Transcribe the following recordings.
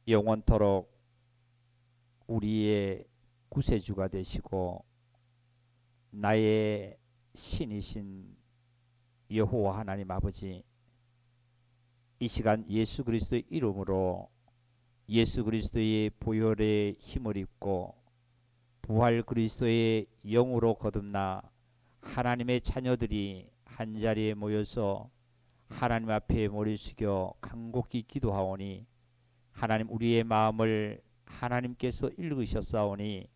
영원토록 우리의 구세주가 되시고 나의 신이신 여호와 하나님 아버지, 이 시간 예수 그리스도의 이름으로 예수 그리스도의 보혈의 힘을 입고 부활 그리스도의 영으로 거듭나 하나님의 자녀들이 한자리에 모여서 하나님 앞에 머리 숙여 간곡히 기도하오니 하나님, 우리의 마음을 하나님께서 읽으셨사오니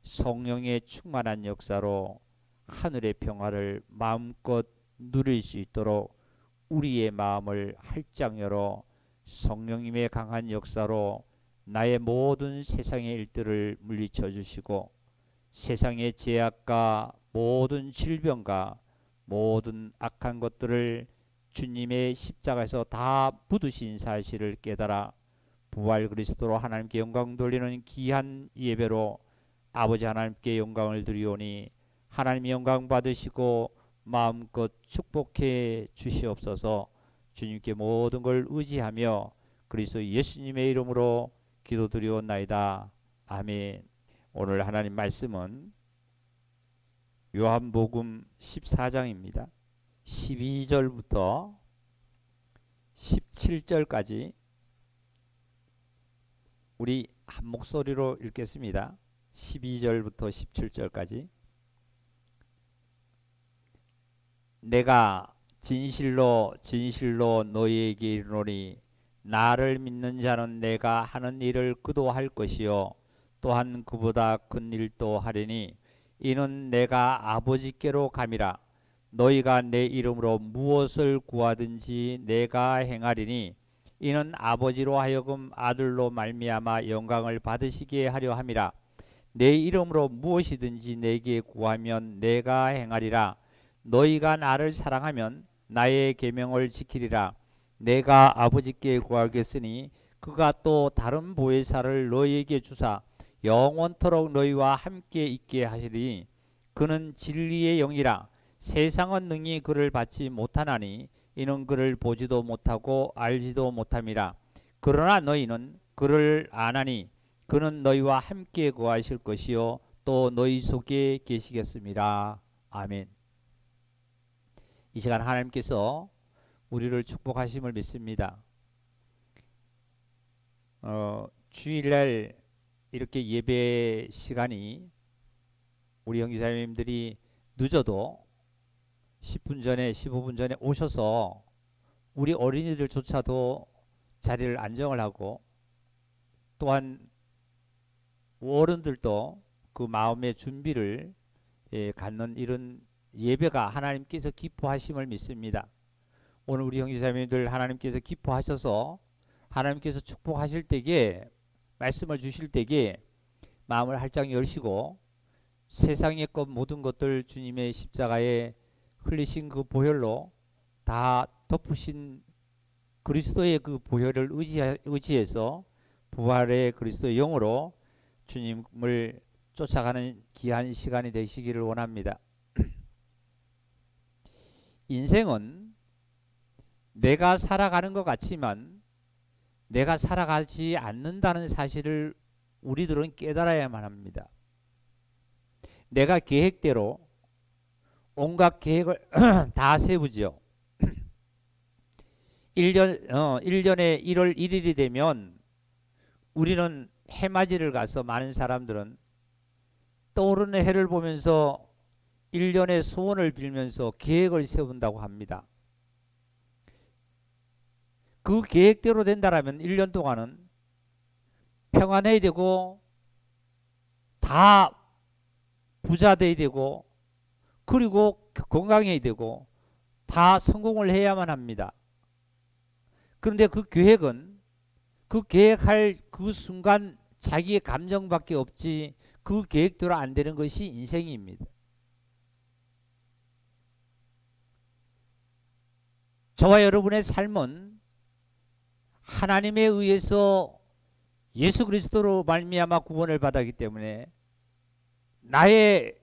성령의 충만한 역사로 하늘의 평화를 마음껏 누릴 수 있도록 우리의 마음을 활짝 열어 성령님의 강한 역사로 나의 모든 세상의 일들을 물리쳐 주시고 세상의 죄악과 모든 질병과 모든 악한 것들을 주님의 십자가에서 다 묻으신 사실을 깨달아 부활 그리스도로 하나님께 영광 돌리는 귀한 예배로 아버지 하나님께 영광을 드리오니 하나님이 영광 받으시고 마음껏 축복해 주시옵소서. 주님께 모든 걸 의지하며 그리스도 예수님의 이름으로 기도드리옵나이다. 아멘. 오늘 하나님 말씀은 요한복음 14장입니다. 12절부터 17절까지 우리 한 목소리로 읽겠습니다. 12절부터 17절까지. 내가 진실로 진실로 너희에게 이르노니 나를 믿는 자는 내가 하는 일을 그도 할 것이요 또한 그보다 큰 일도 하리니 이는 내가 아버지께로 감이라. 너희가 내 이름으로 무엇을 구하든지 내가 행하리니 이는 아버지로 하여금 아들로 말미암아 영광을 받으시게 하려 함이라. 내 이름으로 무엇이든지 내게 구하면 내가 행하리라. 너희가 나를 사랑하면 나의 계명을 지키리라. 내가 아버지께 구하겠으니 그가 또 다른 보혜사를 너희에게 주사 영원토록 너희와 함께 있게 하시리니 그는 진리의 영이라. 세상은 능히 그를 받지 못하나니 이는 그를 보지도 못하고 알지도 못함이라. 그러나 너희는 그를 아나니 그는 너희와 함께 거하실 것이요 또 너희 속에 계시겠습니다. 아멘. 이 시간 하나님께서 우리를 축복하심을 믿습니다. 주일날 이렇게 예배 시간이 우리 형제자매님들이 늦어도 10분 전에 15분 전에 오셔서 우리 어린이들조차도 자리를 안정을 하고 또한 어른들도 그 마음의 준비를 갖는 이런 예배가 하나님께서 기뻐하심을 믿습니다. 오늘 우리 형제자매님들 하나님께서 기뻐하셔서 하나님께서 축복하실 때에 말씀을 주실 때에 마음을 활짝 열시고 세상의 것 모든 것들 주님의 십자가에 흘리신 그 보혈로 다 덮으신 그리스도의 그 보혈을 의지해서 부활의 그리스도의 영으로 주님을 쫓아가는 귀한 시간이 되시기를 원합니다. 인생은 내가 살아가는 것 같지만 내가 살아가지 않는다는 사실을 우리들은 깨달아야만 합니다. 내가 계획대로 온갖 계획을 다 세우죠. 1년에 1월 1일이 되면 우리는 해맞이를 가서 많은 사람들은 떠오르는 해를 보면서 1년의 소원을 빌면서 계획을 세운다고 합니다. 그 계획대로 된다라면 1년 동안은 평안해야 되고 다 부자 돼야 되고 그리고 건강해야 되고 다 성공을 해야만 합니다. 그런데 그 계획은 그 계획할 그 순간 자기의 감정밖에 없지 그 계획대로 안 되는 것이 인생입니다. 저와 여러분의 삶은 하나님에 의해서 예수 그리스도로 말미암아 구원을 받았기 때문에 나의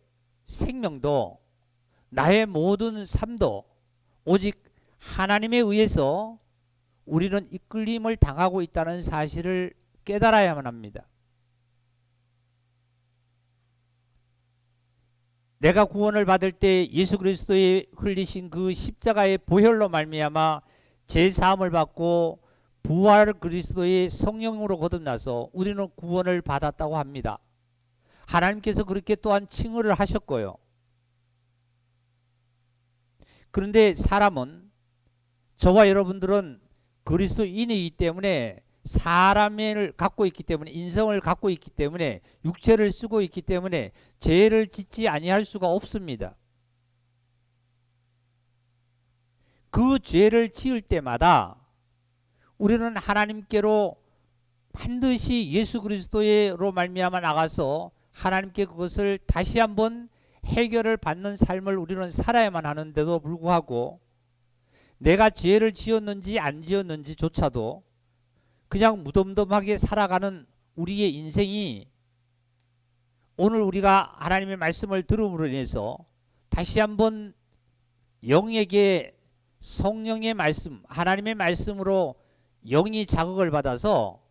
생명도 나의 모든 삶도 오직 하나님에 의해서 우리는 이끌림을 당하고 있다는 사실을 깨달아야만 합니다. 내가 구원을 받을 때 예수 그리스도의 흘리신 그 십자가의 보혈로 말미암아 제 사함을 받고 부활 그리스도의 성령으로 거듭나서 우리는 구원을 받았다고 합니다. 하나님께서 그렇게 또한 칭의를 하셨고요. 그런데 사람은, 저와 여러분들은 그리스도인이기 때문에, 사람을 갖고 있기 때문에, 인성을 갖고 있기 때문에, 육체를 쓰고 있기 때문에 죄를 짓지 아니할 수가 없습니다. 그 죄를 지을 때마다 우리는 하나님께로 반드시 예수 그리스도로 말미암아 나가서 하나님께 그것을 다시 한번 해결을 받는 삶을 우리는 살아야만 하는데도 불구하고, 내가 죄를 지었는지 안 지었는지조차도 그냥 무덤덤하게 살아가는 우리의 인생이, 오늘 우리가 하나님의 말씀을 들음으로 인해서 다시 한번 영에게 성령의 말씀, 하나님의 말씀으로 영이 자극을 받아서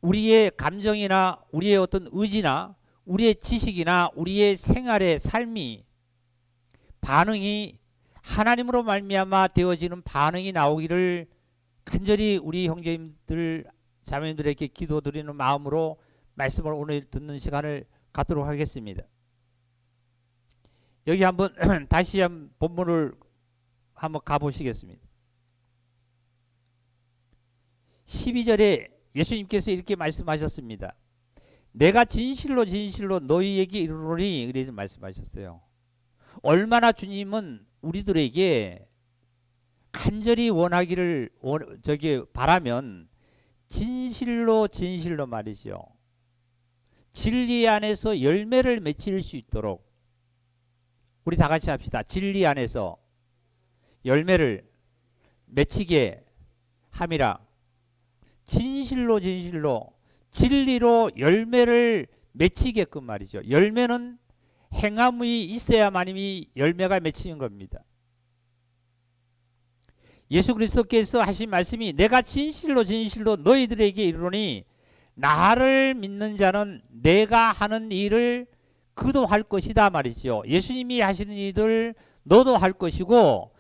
우리의 감정이나 우리의 어떤 의지나 우리의 지식이나 우리의 생활의 삶이, 반응이 하나님으로 말미암아 되어지는 반응이 나오기를 간절히 우리 형제님들 자매님들에게 기도드리는 마음으로 말씀을 오늘 듣는 시간을 갖도록 하겠습니다. 여기 한번 다시 한번 본문을 한번 가보시겠습니다. 12절에 예수님께서 이렇게 말씀하셨습니다. 내가 진실로 진실로 너희에게 이르노니, 이렇게 말씀하셨어요. 얼마나 주님은 우리들에게 간절히 원하기를 바라면 진실로 진실로 말이죠. 진리 안에서 열매를 맺힐 수 있도록 우리 다 같이 합시다. 진리 안에서 열매를 맺히게 함이라. 진실로 진실로, 진리로 열매를 맺히게끔 말이죠. 열매는 행함이 있어야만이 열매가 맺히는 겁니다. 예수 그리스도께서 하신 말씀이 내가 진실로 진실로 너희들에게 이르노니 나를 믿는 자는 내가 하는 일을 그도 할 것이다 말이죠. 예수님이 하시는 일을 너도 할 것이고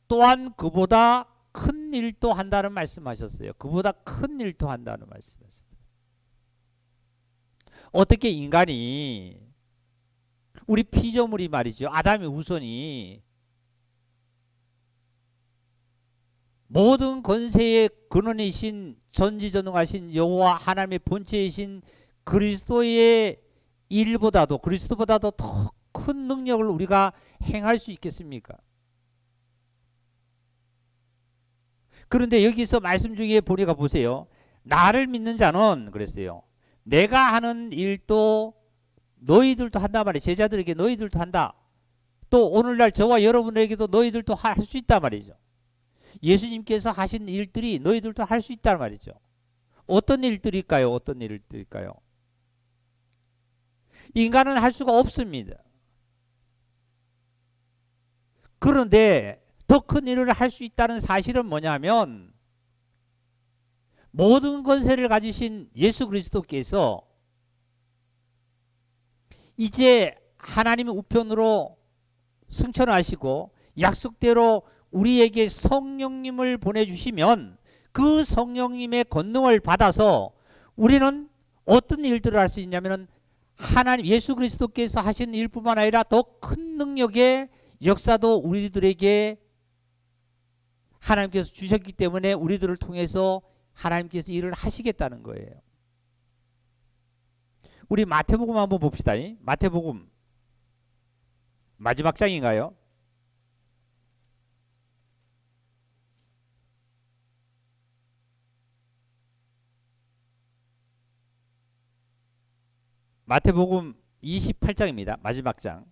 또한 그보다 큰 일도 한다는 말씀하셨어요. 그보다 큰 일도 한다는 말씀하셨어요. 어떻게 인간이, 우리 피조물이 말이죠, 아담의 후손이 모든 권세의 근원이신 전지전능하신 여호와 하나님의 본체이신 그리스도의 일보다도, 그리스도보다도 더 큰 능력을 우리가 행할 수 있겠습니까? 그런데 여기서 말씀 중에 보니까 보세요. 나를 믿는 자는 그랬어요. 내가 하는 일도 너희들도 한다 말이에요. 제자들에게 너희들도 한다. 또 오늘날 저와 여러분에게도 너희들도 할 수 있단 말이죠. 예수님께서 하신 일들이 너희들도 할 수 있단 말이죠. 어떤 일들일까요? 어떤 일들일까요? 인간은 할 수가 없습니다. 그런데 더 큰 일을 할 수 있다는 사실은 뭐냐면, 모든 권세를 가지신 예수 그리스도께서 이제 하나님의 우편으로 승천하시고 약속대로 우리에게 성령님을 보내주시면 그 성령님의 권능을 받아서 우리는 어떤 일들을 할 수 있냐면, 하나님 예수 그리스도께서 하신 일뿐만 아니라 더 큰 능력의 역사도 우리들에게 하나님께서 주셨기 때문에 우리들을 통해서 하나님께서 일을 하시겠다는 거예요. 우리 마태복음 한번 봅시다. 마태복음 마지막 장인가요? 마태복음 28장입니다. 마지막 장.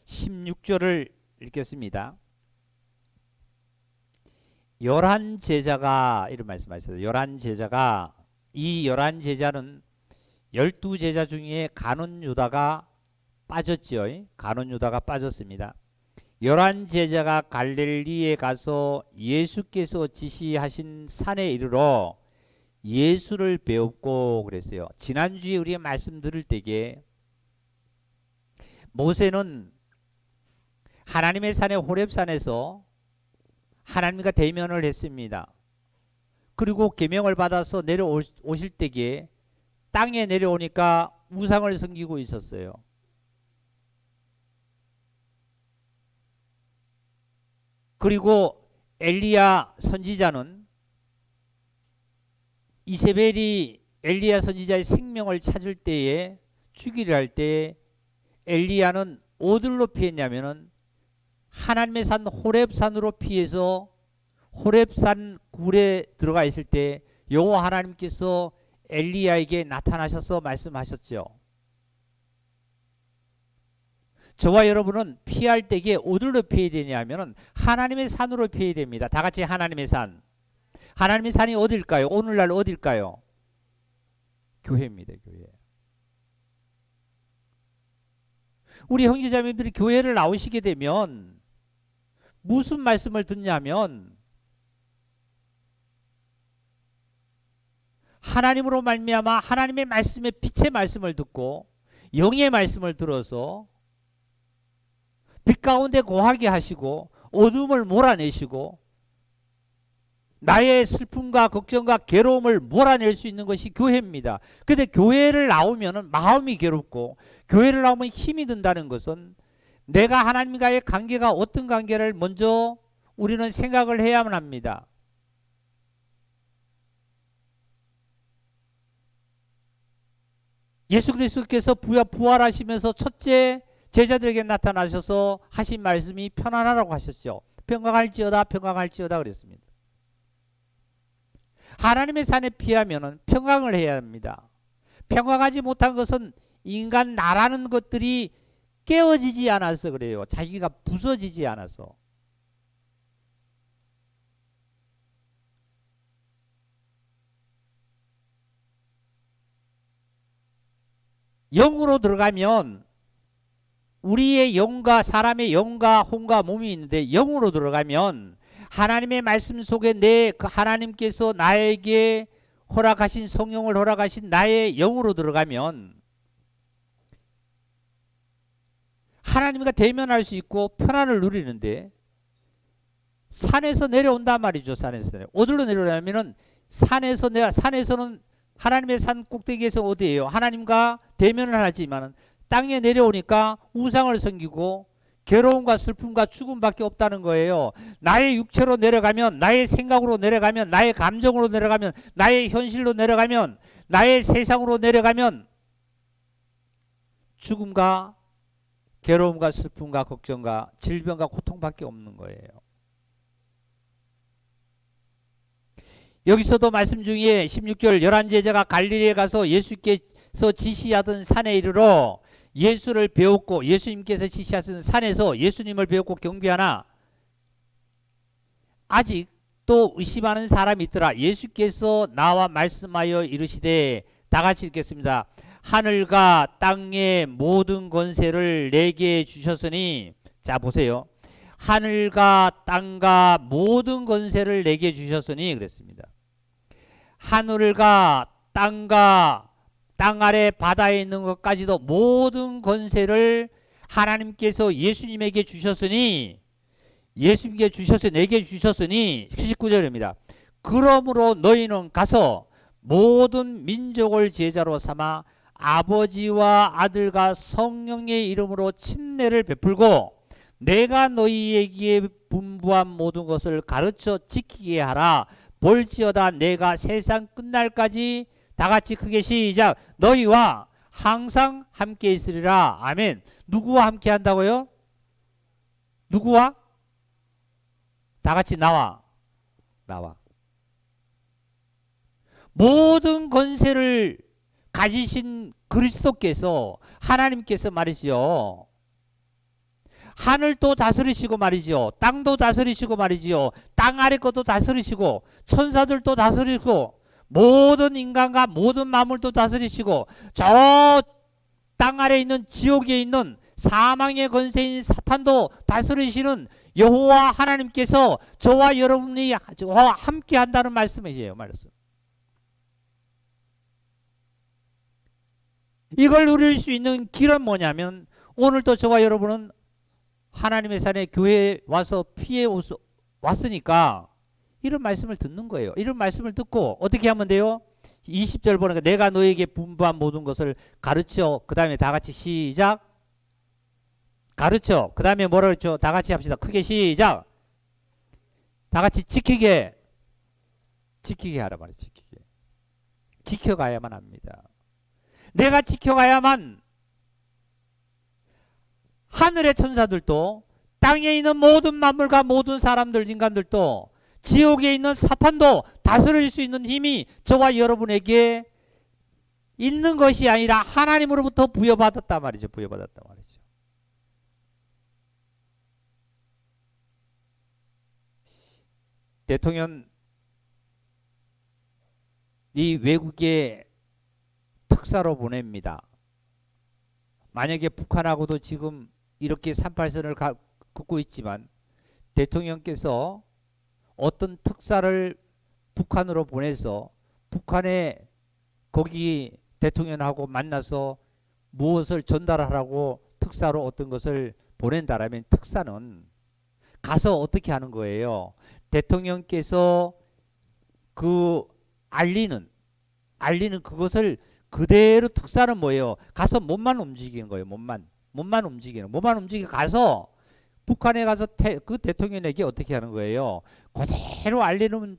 16절을 읽겠습니다. 11 제자가, 이런 말씀하셨어요. 11 제자가, 이 11 제자는 12 제자 중에 가룟 유다가 빠졌죠. 가룟 유다가 빠졌습니다. 11 제자가 갈릴리에 가서 예수께서 지시하신 산에 이르러 예수를 배웠고 그랬어요. 지난주에 우리가 말씀 들을 때에 모세는 하나님의 산에 호렙산에서 하나님과 대면을 했습니다. 그리고 계명을 받아서 내려오실 때에 땅에 내려오니까 우상을 섬기고 있었어요. 그리고 엘리야 선지자는 이세벨이 엘리야 선지자의 생명을 찾을 때에 죽이려 할 때 엘리야는 어디로 피했냐면은 하나님의 산 호렙산으로 피해서 호렙산 굴에 들어가 있을 때 여호와 하나님께서 엘리야에게 나타나셔서 말씀하셨죠. 저와 여러분은 피할 때에 어디로 피해야 되냐면은 하나님의 산으로 피해야 됩니다. 다 같이 하나님의 산. 하나님의 산이 어딜까요? 오늘날 어딜까요? 교회입니다. 교회. 우리 형제자매들이 교회를 나오시게 되면 무슨 말씀을 듣냐면 하나님으로 말미암아 하나님의 말씀에 빛의 말씀을 듣고 영의 말씀을 들어서 빛 가운데 거하게 하시고 어둠을 몰아내시고 나의 슬픔과 걱정과 괴로움을 몰아낼 수 있는 것이 교회입니다. 그런데 교회를 나오면 마음이 괴롭고 교회를 나오면 힘이 든다는 것은 내가 하나님과의 관계가 어떤 관계를 먼저 우리는 생각을 해야만 합니다. 예수 그리스도께서 부활하시면서 첫째 제자들에게 나타나셔서 하신 말씀이 편안하라고 하셨죠. 평강할지어다 평강할지어다 그랬습니다. 하나님의 산에 피하면 평강을 해야 합니다. 평강하지 못한 것은 인간 나라는 것들이 깨어지지 않아서 그래요. 자기가 부서지지 않아서. 영으로 들어가면 우리의 영과 사람의 영과 혼과 몸이 있는데 영으로 들어가면 하나님의 말씀 속에 내 그 하나님께서 나에게 허락하신 성령을 허락하신 나의 영으로 들어가면 하나님과 대면할 수 있고 편안을 누리는데 산에서 내려온단 말이죠. 산에서 내려. 어디로 내려오냐면은 산에서는 하나님의 산 꼭대기에서 어디예요? 하나님과 대면을 하지만은 땅에 내려오니까 우상을 섬기고 괴로움과 슬픔과 죽음밖에 없다는 거예요. 나의 육체로 내려가면, 나의 생각으로 내려가면, 나의 감정으로 내려가면, 나의 현실로 내려가면, 나의 세상으로 내려가면 죽음과 괴로움과 슬픔과 걱정과 질병과 고통밖에 없는 거예요. 여기서도 말씀 중에 16절 11 제자가 갈릴리에 가서 예수께서 지시하던 산에 이르러 예수를 배웠고 예수님께서 지시하신 산에서 예수님을 배웠고 경배하나 아직 또 의심하는 사람이 있더라. 예수께서 나와 말씀하여 이르시되 다 같이 읽겠습니다. 하늘과 땅의 모든 권세를 내게 주셨으니 자 보세요. 하늘과 땅과 모든 권세를 내게 주셨으니 그랬습니다. 하늘과 땅과 땅 아래 바다에 있는 것까지도 모든 권세를 하나님께서 예수님에게 주셨으니 예수님께 주셨으니 내게 주셨으니 19절입니다. 그러므로 너희는 가서 모든 민족을 제자로 삼아 아버지와 아들과 성령의 이름으로 침례를 베풀고 내가 너희에게 분부한 모든 것을 가르쳐 지키게 하라. 볼지어다 내가 세상 끝날까지 다 같이 크게 시작. 너희와 항상 함께 있으리라. 아멘. 누구와 함께 한다고요? 누구와? 다 같이 나와. 모든 권세를 가지신 그리스도께서 하나님께서 말이죠. 하늘도 다스리시고 말이죠. 땅도 다스리시고 말이죠. 땅 아래 것도 다스리시고 천사들도 다스리시고 모든 인간과 모든 만물도 다스리시고 저 땅 아래 있는 지옥에 있는 사망의 권세인 사탄도 다스리시는 여호와 하나님께서 저와 여러분이 저와 함께 한다는 말씀이에요. 말씀. 이걸 누릴 수 있는 길은 뭐냐면 오늘도 저와 여러분은 하나님의 산에 교회에 와서 피해 왔으니까 이런 말씀을 듣는 거예요. 이런 말씀을 듣고 어떻게 하면 돼요? 20절 보니까 내가 너에게 분부한 모든 것을 가르쳐. 그 다음에 다 같이 시작. 가르쳐. 그 다음에 뭐라 그랬죠? 다 같이 합시다. 크게 시작. 다 같이 지키게 하라 말이에요. 지키게. 지켜가야만 합니다. 내가 지켜가야만 하늘의 천사들도 땅에 있는 모든 만물과 모든 사람들, 인간들도 지옥에 있는 사탄도 다스릴 수 있는 힘이 저와 여러분에게 있는 것이 아니라 하나님으로부터 부여받았단 말이죠. 부여받았단 말이죠. 대통령이 외국에 특사로 보냅니다. 만약에 북한하고도 지금 이렇게 38선을 긋고 있지만 대통령께서 어떤 특사를 북한으로 보내서 북한에 거기 대통령하고 만나서 무엇을 전달하라고 특사로 어떤 것을 보낸다라면 특사는 가서 어떻게 하는 거예요? 대통령께서 그 알리는 그것을 그대로 특사는 뭐예요? 가서 몸만 움직이는 거예요. 몸만 움직이고 가서 북한에 가서 그 대통령에게 어떻게 하는 거예요? 그대로 알리는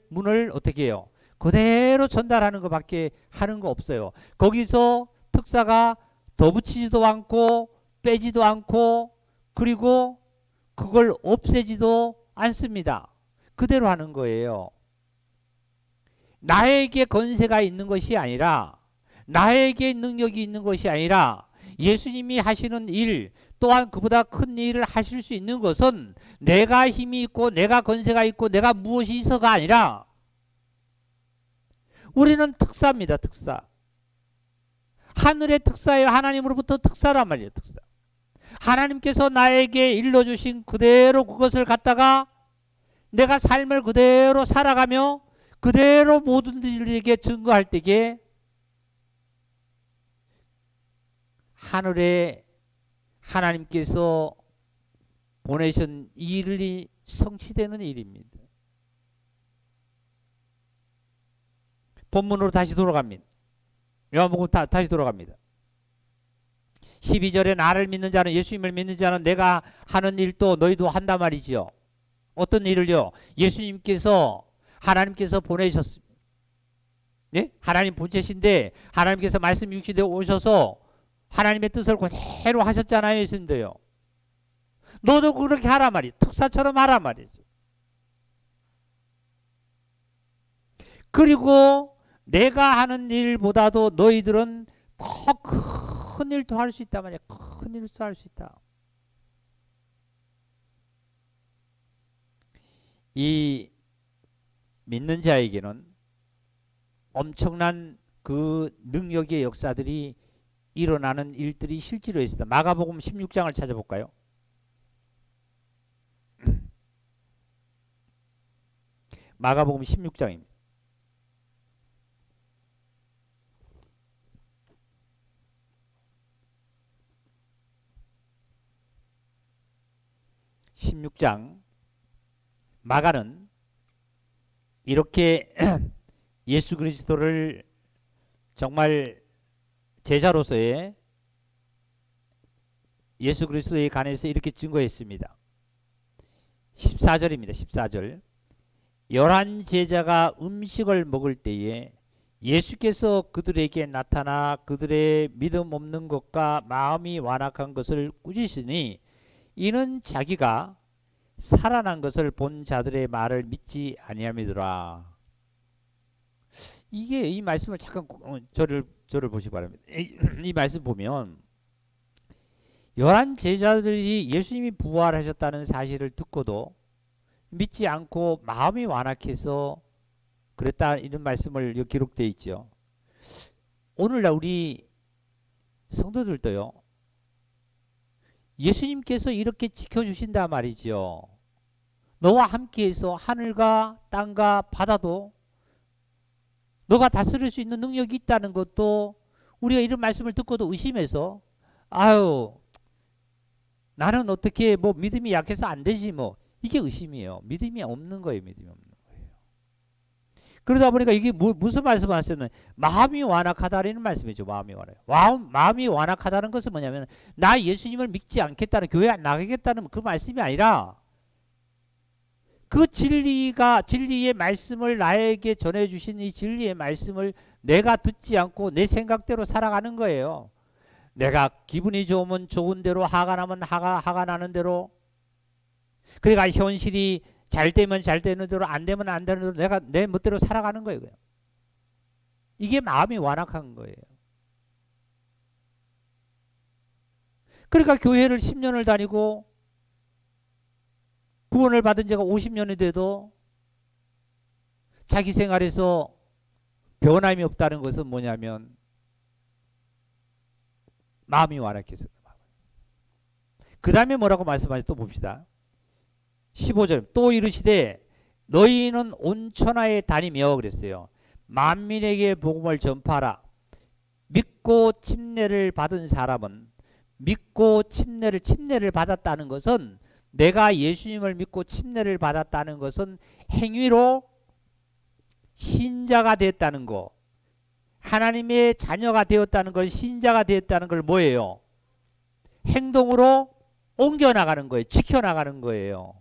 문을 어떻게 해요? 그대로 전달하는 것밖에 하는 거 없어요. 거기서 특사가 더 붙이지도 않고 빼지도 않고 그리고 그걸 없애지도 않습니다. 그대로 하는 거예요. 나에게 권세가 있는 것이 아니라 나에게 능력이 있는 것이 아니라 예수님이 하시는 일 또한 그보다 큰 일을 하실 수 있는 것은 내가 힘이 있고 내가 권세가 있고 내가 무엇이 있어가 아니라 우리는 특사입니다. 특사. 하늘의 특사예요. 하나님으로부터 특사란 말이에요. 특사. 하나님께서 나에게 일러주신 그대로 그것을 갖다가 내가 삶을 그대로 살아가며 그대로 모든 이들에게 증거할 때에 하늘에 하나님께서 보내신 일이 성취되는 일입니다. 본문으로 다시 돌아갑니다. 요한복음 다시 돌아갑니다. 12절에 나를 믿는 자는 예수님을 믿는 자는 내가 하는 일도 너희도 한단 말이지요. 어떤 일을요? 예수님께서 하나님께서 보내셨습니다. 네? 하나님 본체신데 하나님께서 말씀 육신에 오셔서 하나님의 뜻을 그대로 하셨잖아요. 예수님도요. 너도 그렇게 하란 말이에요. 특사처럼 하란 말이죠. 그리고 내가 하는 일보다도 너희들은 더 큰 일도 할 수 있단 말이야. 큰 일도 할 수 있다. 이 믿는 자에게는 엄청난 그 능력의 역사들이 일어나는 일들이 실제로 있습니다. 마가복음 16장을 찾아볼까요? 마가복음 16장입니다. 마가는 이렇게 예수 그리스도를 정말 제자로서의 예수 그리스도에 관해서 이렇게 증거했습니다. 14절입니다. 14절. 11 제자가 음식을 먹을 때에 예수께서 그들에게 나타나 그들의 믿음 없는 것과 마음이 완악한 것을 꾸짖으니 이는 자기가 살아난 것을 본 자들의 말을 믿지 아니함이더라. 이게 이 말씀을 잠깐 저를 보시기 바랍니다. 이 말씀 보면 11 제자들이 예수님이 부활하셨다는 사실을 듣고도 믿지 않고 마음이 완악해서 그랬다 이런 말씀을 기록되어 있죠. 오늘날 우리 성도들도요. 예수님께서 이렇게 지켜주신다 말이죠. 너와 함께해서 하늘과 땅과 바다도 너가 다스릴 수 있는 능력이 있다는 것도 우리가 이런 말씀을 듣고도 의심해서 아유 나는 어떻게 뭐 믿음이 약해서 안 되지 뭐 이게 의심이에요. 믿음이 없는 거예요. 믿음이 없는 거예요. 그러다 보니까 이게 무슨 말씀을 하셨냐면 마음이 완악하다는 말씀이죠. 마음이 완악하다는 것은 뭐냐면 나 예수님을 믿지 않겠다는 교회 안 나가겠다는 그 말씀이 아니라 그 진리의 말씀을 나에게 전해주신 이 진리의 말씀을 내가 듣지 않고 내 생각대로 살아가는 거예요. 내가 기분이 좋으면 좋은 대로 화가 나면 화가 나는 대로 그러니까 현실이 잘 되면 잘 되는 대로 안 되면 안 되는 대로 내가 내 멋대로 살아가는 거예요. 이게 마음이 완악한 거예요. 그러니까 교회를 10년을 다니고 구원을 받은 지가 50년이 돼도 자기 생활에서 변함이 없다는 것은 뭐냐면 마음이 완악해서. 그 다음에 뭐라고 말씀하시 또 봅시다. 15절 또 이르시되 너희는 온 천하에 다니며 그랬어요. 만민에게 복음을 전파하라. 믿고 침례를 받은 사람은 믿고 침례를 받았다는 것은 내가 예수님을 믿고 침례를 받았다는 것은 행위로 신자가 됐다는 거. 하나님의 자녀가 되었다는 걸 신자가 되었다는 걸 뭐예요? 행동으로 옮겨나가는 거예요. 지켜나가는 거예요.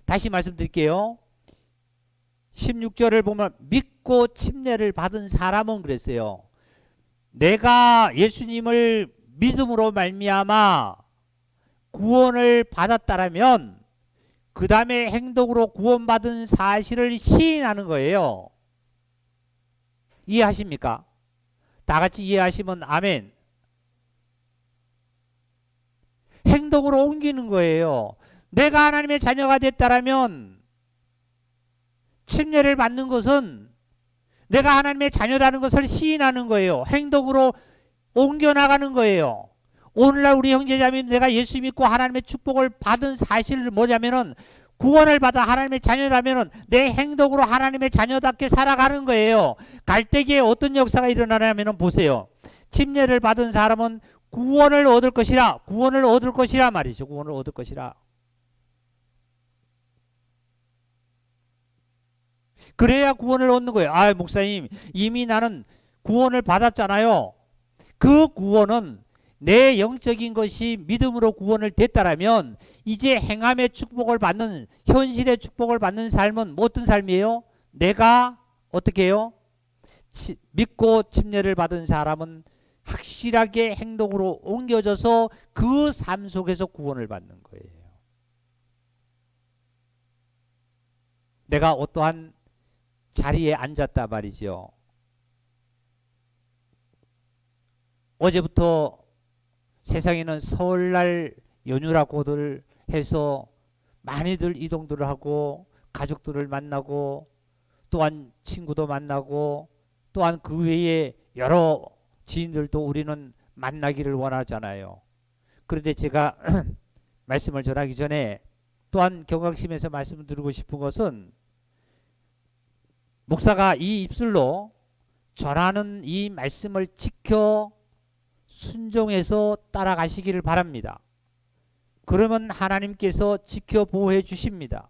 다시 말씀드릴게요. 16절을 보면 믿고 침례를 받은 사람은 그랬어요. 내가 예수님을 믿음으로 말미암아 구원을 받았다라면 그 다음에 행동으로 구원받은 사실을 시인하는 거예요. 이해하십니까? 다 같이 이해하시면 아멘. 행동으로 옮기는 거예요. 내가 하나님의 자녀가 됐다라면 침례를 받는 것은 내가 하나님의 자녀라는 것을 시인하는 거예요. 행동으로 옮겨나가는 거예요. 오늘날 우리 형제자매 내가 예수 믿고 하나님의 축복을 받은 사실을 뭐냐면은 구원을 받아 하나님의 자녀라면은 내 행동으로 하나님의 자녀답게 살아가는 거예요. 갈대기에 어떤 역사가 일어나냐면은 보세요. 침례를 받은 사람은 구원을 얻을 것이라 말이죠. 구원을 얻을 것이라. 그래야 구원을 얻는 거예요. 아, 목사님 이미 나는 구원을 받았잖아요. 그 구원은 내 영적인 것이 믿음으로 구원을 됐다라면 이제 행함의 축복을 받는 현실의 축복을 받는 삶은 어떤 삶이에요? 내가 어떻게 해요? 믿고 침례를 받은 사람은 확실하게 행동으로 옮겨져서 그 삶 속에서 구원을 받는 거예요. 내가 어떠한 자리에 앉았다 말이죠. 어제부터 세상에는 설날 연휴라고들 해서 많이들 이동들을 하고 가족들을 만나고 또한 친구도 만나고 또한 그 외에 여러 지인들도 우리는 만나기를 원하잖아요. 그런데 제가 말씀을 전하기 전에 또한 경각심에서 말씀을 드리고 싶은 것은 목사가 이 입술로 전하는 이 말씀을 지켜 순종해서 따라가시기를 바랍니다. 그러면 하나님께서 지켜 보호해 주십니다.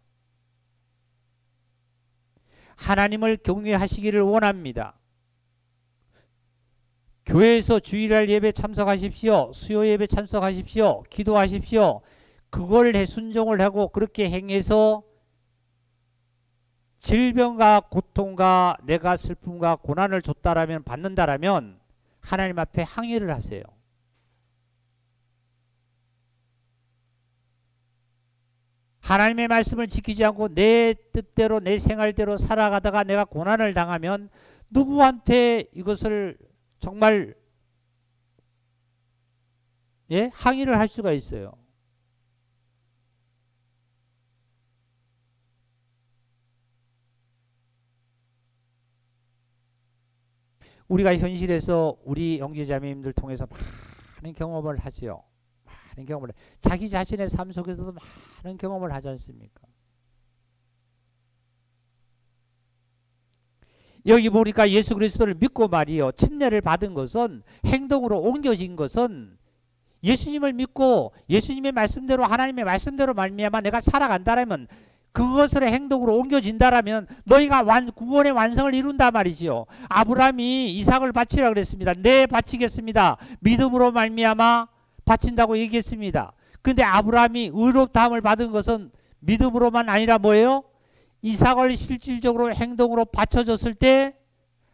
하나님을 경외하시기를 원합니다. 교회에서 주일날 예배 참석하십시오. 수요 예배 참석하십시오. 기도하십시오. 그걸 순종을 하고 그렇게 행해서 질병과 고통과 내가 슬픔과 고난을 줬다라면 받는다라면 하나님 앞에 항의를 하세요. 하나님의 말씀을 지키지 않고 내 뜻대로 내 생활대로 살아가다가 내가 고난을 당하면 누구한테 이것을 정말 항의를 할 수가 있어요. 우리가 현실에서 우리 형제자매님들 통해서 많은 경험을 하지요. 많은 경험을 자기 자신의 삶 속에서도 많은 경험을 하지 않습니까? 여기 보니까 예수 그리스도를 믿고 말이요 침례를 받은 것은 행동으로 옮겨진 것은 예수님을 믿고 예수님의 말씀대로 하나님의 말씀대로 말미암아 내가 살아간다라면 그것을 행동으로 옮겨진다라면 너희가 구원의 완성을 이룬다 말이지요. 아브라함이 이삭을 바치라 그랬습니다. 네, 바치겠습니다. 믿음으로 말미암아 바친다고 얘기했습니다. 근데 아브라함이 의롭다함을 받은 것은 믿음으로만 아니라 뭐예요? 이삭을 실질적으로 행동으로 바쳐줬을 때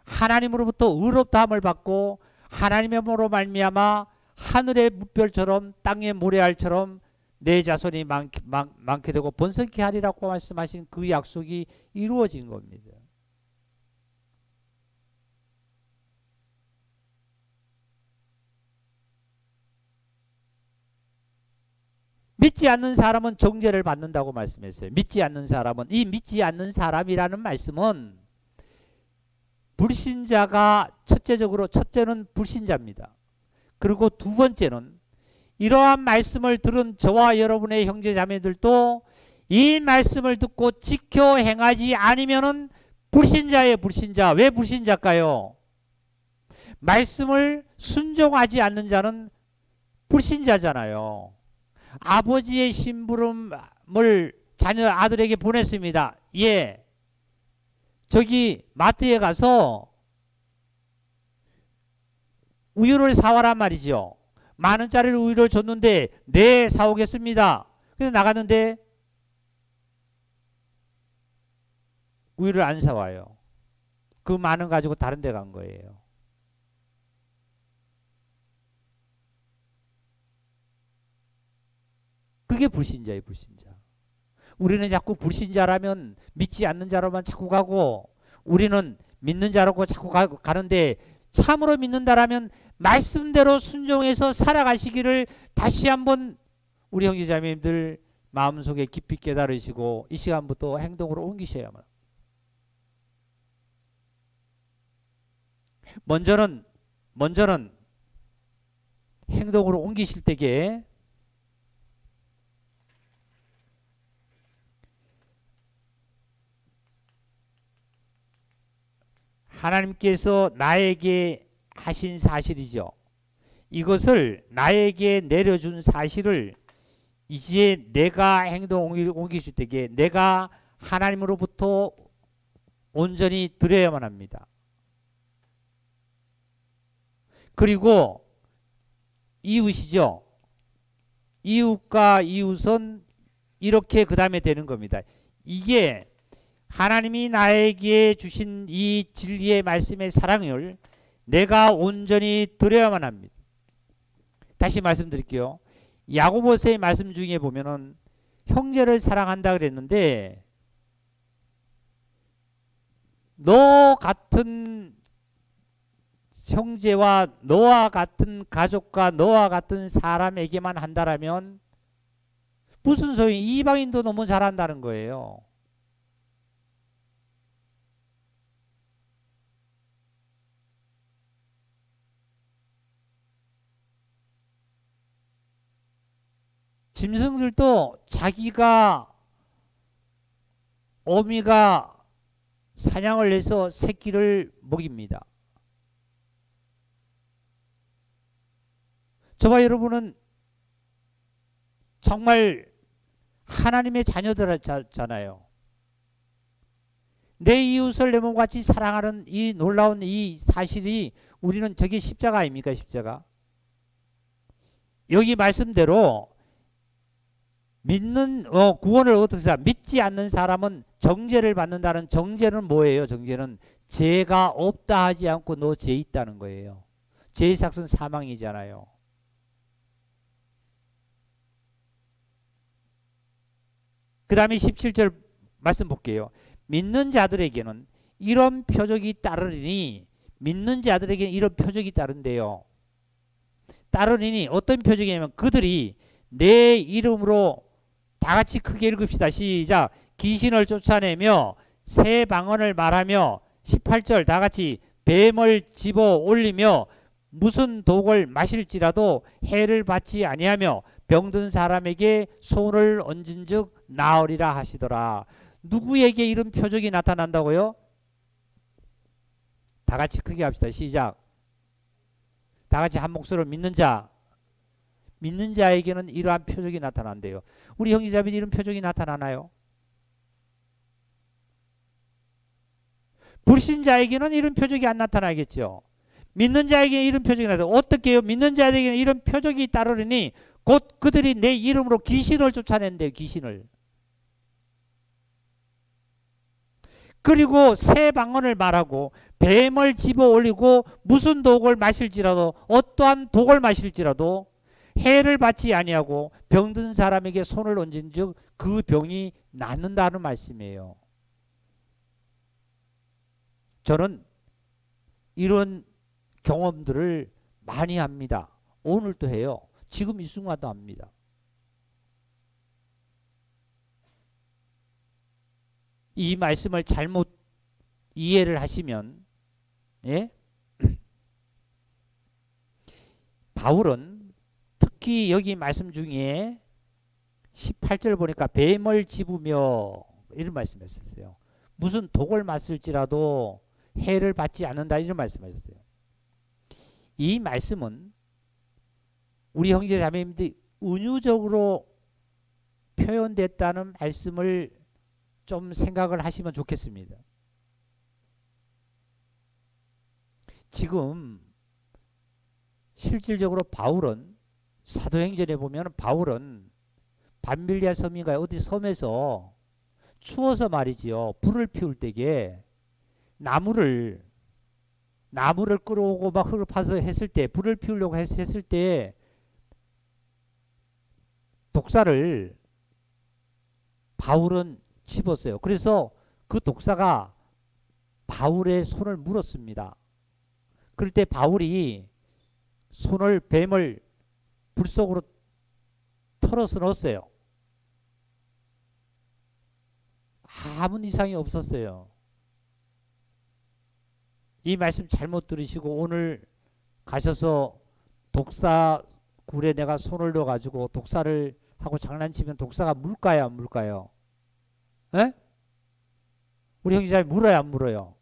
하나님으로부터 의롭다함을 받고 하나님으로 말미암아 하늘의 뭇별처럼 땅의 모래알처럼 내 자손이 많게 되고 번성케 하리라고 말씀하신 그 약속이 이루어진 겁니다. 믿지 않는 사람은 정죄를 받는다고 말씀했어요. 믿지 않는 사람은, 이 믿지 않는 사람이라는 말씀은 불신자가 첫째는 불신자입니다. 그리고 두 번째는 이러한 말씀을 들은 저와 여러분의 형제자매들도 이 말씀을 듣고 지켜 행하지 않으면은 불신자예요. 불신자. 왜 불신자일까요? 말씀을 순종하지 않는 자는 불신자잖아요. 아버지의 심부름을 자녀 아들에게 보냈습니다. 예. 저기 마트에 가서 우유를 사와란 말이죠. 10,000원짜리 우유를 줬는데 네, 사오겠습니다. 그래서 나갔는데 우유를 안 사와요. 그 10,000원 가지고 다른 데 간 거예요. 그게 불신자예요. 불신자. 우리는 자꾸 불신자라면 믿지 않는 자로만 자꾸 가고 우리는 믿는 자라고 자꾸 가는데 참으로 믿는다라면 말씀대로 순종해서 살아가시기를 다시 한번 우리 형제자매님들 마음속에 깊이 깨달으시고 이 시간부터 행동으로 옮기셔야만. 먼저는 행동으로 옮기실 때에 하나님께서 나에게 하신 사실이죠. 이것을 나에게 내려준 사실을 이제 내가 행동 옮기실 때에 내가 하나님으로부터 온전히 드려야만 합니다. 그리고 이웃이죠. 이웃과 이웃은 이렇게 그 다음에 되는 겁니다. 이게 하나님이 나에게 주신 이 진리의 말씀의 사랑을 내가 온전히 드려야만 합니다. 다시 말씀드릴게요. 야고보서의 말씀 중에 보면은 형제를 사랑한다 그랬는데 너 같은 형제와 너와 같은 가족과 너와 같은 사람에게만 한다라면 무슨 소용이 이방인도 너무 잘한다는 거예요. 짐승들도 자기가 어미가 사냥을 해서 새끼를 먹입니다. 저와 여러분은 정말 하나님의 자녀들이잖아요. 내 이웃을 내 몸같이 사랑하는 이 놀라운 이 사실이 우리는 저게 십자가 아닙니까? 십자가. 여기 말씀대로 믿는 구원을 어떻게 해야 믿지 않는 사람은 정죄를 받는다는 정죄는 뭐예요? 정죄는 죄가 없다 하지 않고 너 죄 있다는 거예요. 죄의 삭은 사망이잖아요. 그 다음에 17절 말씀 볼게요. 믿는 자들에게는 이런 표적이 따르니 믿는 자들에게는 이런 표적이 따른대요. 따르니 어떤 표적이냐면 그들이 내 이름으로 다 같이 크게 읽읍시다. 시작. 귀신을 쫓아내며 새 방언을 말하며 18절 다 같이 뱀을 집어 올리며 무슨 독을 마실지라도 해를 받지 아니하며 병든 사람에게 손을 얹은즉 나으리라 하시더라. 누구에게 이런 표적이 나타난다고요? 다 같이 크게 합시다. 시작. 다 같이 한 목소리로 믿는 자. 믿는 자에게는 이러한 표적이 나타난대요. 우리 형제자매는 이런 표적이 나타나나요? 불신자에게는 이런 표적이 안 나타나겠죠. 믿는 자에게 이런 표적이 나타나요. 어떻게 해요? 믿는 자에게는 이런 표적이 따르니 곧 그들이 내 이름으로 귀신을 쫓아낸대요. 귀신을. 그리고 새 방언을 말하고 뱀을 집어 올리고 무슨 독을 마실지라도 어떠한 독을 마실지라도 해를 받지 아니하고 병든 사람에게 손을 얹은즉 그 병이 낫는다는 말씀이에요. 저는 이런 경험들을 많이 합니다. 오늘도 해요. 지금 이 순간도 합니다. 이 말씀을 잘못 이해를 하시면, 예? 바울은 특히 여기 말씀 중에 18절 보니까 뱀을 집으며 이런 말씀했었어요. 무슨 독을 마실지라도 해를 받지 않는다 이런 말씀하셨어요. 이 말씀은 우리 형제 자매님들이 은유적으로 표현됐다는 말씀을 좀 생각을 하시면 좋겠습니다. 지금 실질적으로 바울은 사도행전에 보면 바울은 밤빌리아 섬인가요? 어디 섬에서 추워서 말이지요. 불을 피울 때에 나무를 끌어오고 막 흙을 파서 했을 때 불을 피우려고 했을 때 독사를 바울은 집었어요. 그래서 그 독사가 바울의 손을 물었습니다. 그럴 때 바울이 손을 뱀을 불 속으로 털어서 넣었어요. 아무 이상이 없었어요. 이 말씀 잘못 들으시고 오늘 가셔서 독사 굴에 내가 손을 넣어가지고 독사를 하고 장난치면 독사가 물까요? 안 물까요? 에? 우리 형제자매 물어요? 안 물어요?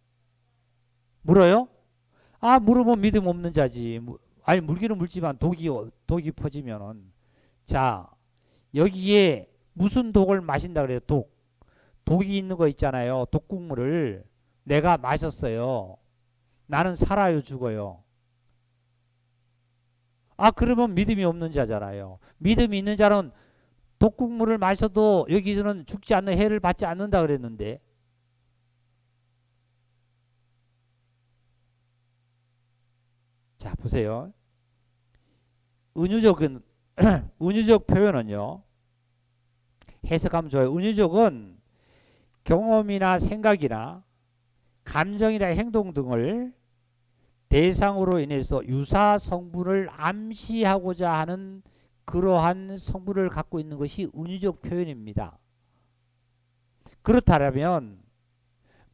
물어요? 아, 물으면 믿음 없는 자지. 아니, 물기는 물지만 독이 퍼지면은. 자, 여기에 무슨 독을 마신다 그래요? 독이 있는 거 있잖아요. 독국물을 내가 마셨어요. 나는 살아요, 죽어요? 아, 그러면 믿음이 없는 자잖아요. 믿음이 있는 자는 독국물을 마셔도 여기서는 죽지 않는 해를 받지 않는다 그랬는데. 자, 보세요. 은유적 표현은요. 해석하면 좋아요. 은유적은 경험이나 생각이나 감정이나 행동 등을 대상으로 인해서 유사 성분을 암시하고자 하는 그러한 성분을 갖고 있는 것이 은유적 표현입니다. 그렇다면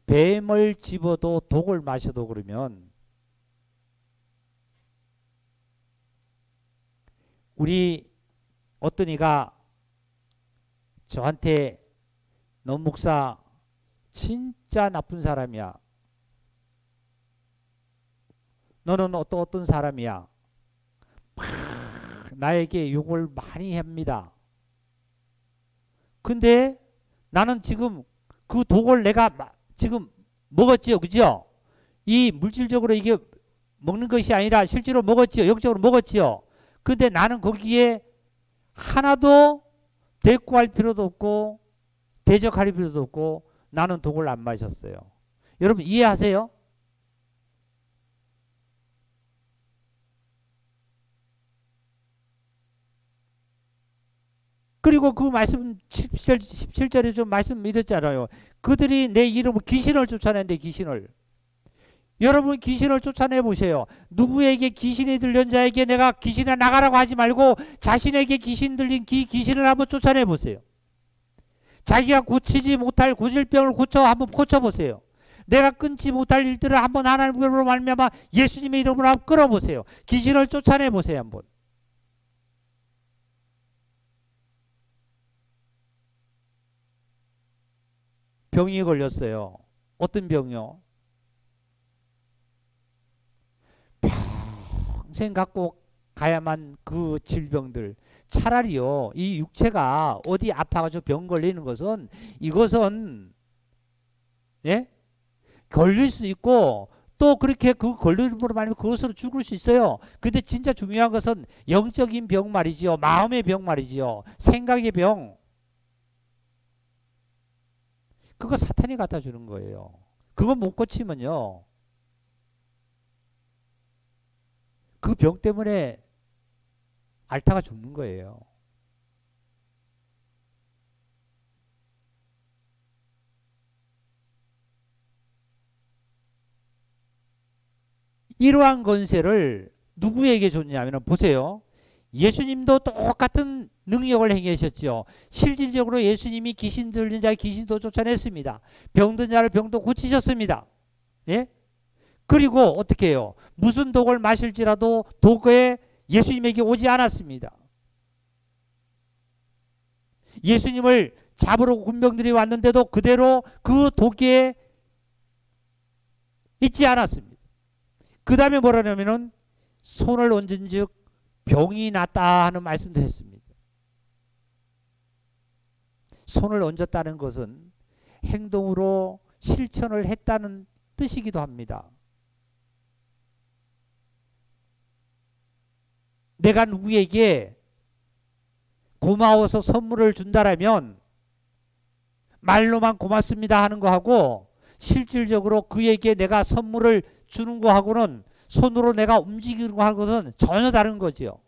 뱀을 집어도 독을 마셔도 그러면 우리 어떤 이가 저한테 너 목사 진짜 나쁜 사람이야. 너는 어떤 사람이야. 막 나에게 욕을 많이 합니다. 근데 나는 지금 그 독을 내가 지금 먹었지요. 그죠? 이 물질적으로 이게 먹는 것이 아니라 실제로 먹었지요. 영적으로 먹었지요. 근데 나는 거기에 하나도 대꾸할 필요도 없고 대적할 필요도 없고 나는 독을 안 마셨어요. 여러분 이해하세요? 그리고 그 말씀 17절에 좀 말씀드렸잖아요. 그들이 내 이름으로 귀신을 쫓아낸대. 귀신을. 여러분 귀신을 쫓아내 보세요. 누구에게 귀신이 들린 자에게 내가 귀신이 나가라고 하지 말고 자신에게 귀신 들린 귀신을 한번 쫓아내 보세요. 자기가 고치지 못할 고질병을 한번 고쳐보세요. 내가 끊지 못할 일들을 한번 하나님으로 말미암아 예수님의 이름으로 한번 끌어보세요. 귀신을 쫓아내보세요. 한번. 병이 걸렸어요. 어떤 병이요? 평생 갖고 가야만 그 질병들. 차라리요, 이 육체가 어디 아파가지고 병 걸리는 것은, 이것은 예? 걸릴 수도 있고 또 그렇게 그 걸림으로 말하면 그것으로 죽을 수 있어요. 근데 진짜 중요한 것은 영적인 병 말이지요. 마음의 병 말이지요. 생각의 병. 그거 사탄이 갖다 주는 거예요. 그거 못 고치면요, 그 병 때문에 앓다가 죽는 거예요. 이러한 권세를 누구에게 줬냐면 보세요. 예수님도 똑같은 능력을 행하셨죠. 실질적으로 예수님이 귀신 들린 자 귀신도 쫓아냈습니다. 병든 자를 병도 고치셨습니다. 예? 그리고 어떻게 해요? 무슨 독을 마실지라도 독에 예수님에게 오지 않았습니다. 예수님을 잡으러 군병들이 왔는데도 그대로 그 독에 있지 않았습니다. 그 다음에 뭐라냐면은 손을 얹은 즉 병이 낫다 하는 말씀도 했습니다. 손을 얹었다는 것은 행동으로 실천을 했다는 뜻이기도 합니다. 내가 누구에게 고마워서 선물을 준다라면 말로만 고맙습니다 하는 거하고 실질적으로 그에게 내가 선물을 주는 거하고는 손으로 내가 움직이는 거 하는 것은 전혀 다른 거죠.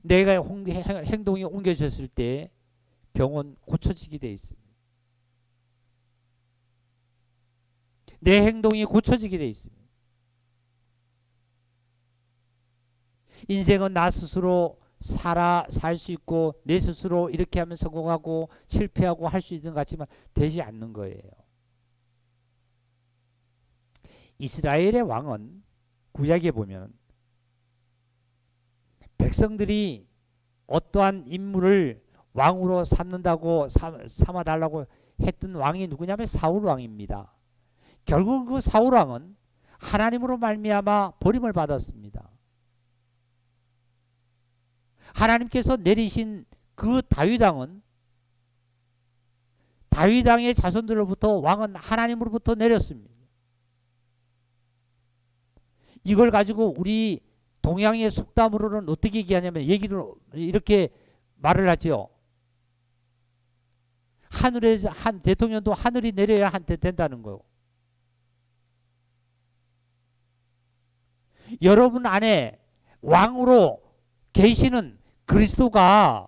내가 행동이 옮겨졌을 때 병은 고쳐지게 돼 있습니다. 내 행동이 고쳐지게 돼 있습니다. 인생은 나 스스로 살 수 있고 내 스스로 이렇게 하면 성공하고 실패하고 할 수 있는 것 같지만 되지 않는 거예요. 이스라엘의 왕은 구약에 보면 백성들이 어떠한 인물을 왕으로 삼는다고 삼아달라고 했던 왕이 누구냐면 사울 왕입니다. 결국 그 사울 왕은 하나님으로 말미암아 버림을 받았습니다. 하나님께서 내리신 그 다윗 왕은 다윗 왕의 자손들로부터 왕은 하나님으로부터 내렸습니다. 이걸 가지고 우리 동양의 속담으로는 어떻게 얘기하냐면 얘기를 이렇게 말을 하죠. 하늘에서 한 대통령도 하늘이 내려야 한테 된다는 거. 여러분 안에 왕으로 계시는 그리스도가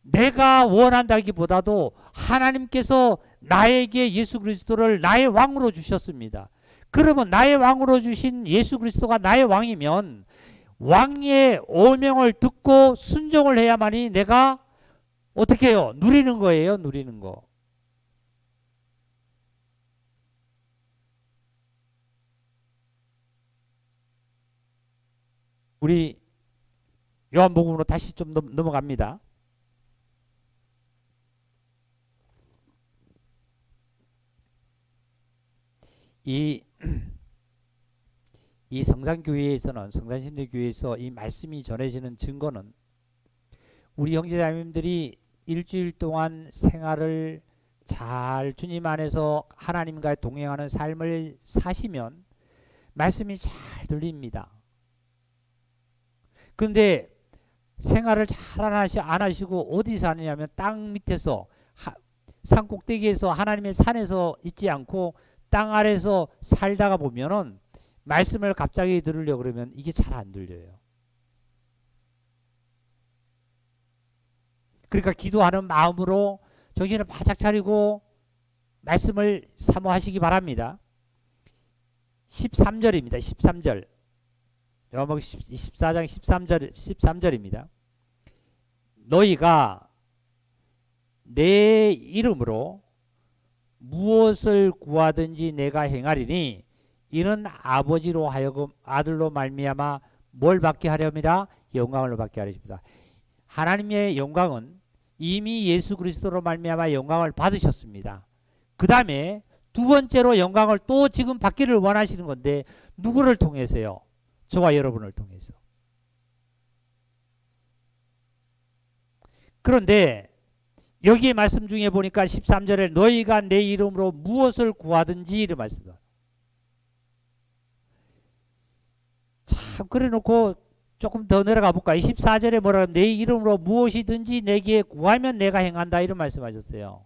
내가 원한다기보다도 하나님께서 나에게 예수 그리스도를 나의 왕으로 주셨습니다. 그러면 나의 왕으로 주신 예수 그리스도가 나의 왕이면 왕의 오명을 듣고 순종을 해야만이 내가 어떻게 해요? 누리는 거예요. 누리는 거. 우리 요한복음으로 다시 좀 넘어갑니다. 이 성산교회에서는 성산신대교회에서 이 말씀이 전해지는 증거는 우리 형제자매님들이 일주일 동안 생활을 잘 주님 안에서 하나님과 동행하는 삶을 사시면 말씀이 잘 들립니다. 근데 생활을 잘 안 하시고 어디서 하느냐면 땅 밑에서 산 꼭대기에서 하나님의 산에서 있지 않고 땅 아래서 살다가 보면은 말씀을 갑자기 들으려고 그러면 이게 잘 안 들려요. 그러니까 기도하는 마음으로 정신을 바짝 차리고 말씀을 사모하시기 바랍니다. 13절입니다. 13절. 요한복음 24장 13절입니다. 내 이름으로 무엇을 구하든지 내가 행하리니 이는 아버지로 하여금 아들로 말미암아 뭘 받게 하렵니다. 영광을 받게 하렵니다. 하나님의 영광은 이미 예수 그리스도로 말미암아 영광을 받으셨습니다. 그 다음에 두 번째로 영광을 또 지금 받기를 원하시는 건데 누구를 통해서요? 저와 여러분을 통해서. 그런데 여기에 말씀 중에 보니까 13절에 너희가 내 이름으로 무엇을 구하든지 이런 말씀이다. 참 그래 놓고 조금 더 내려가 볼까? 24절에 뭐라 내 이름으로 무엇이든지 내게 구하면 내가 행한다 이런 말씀하셨어요.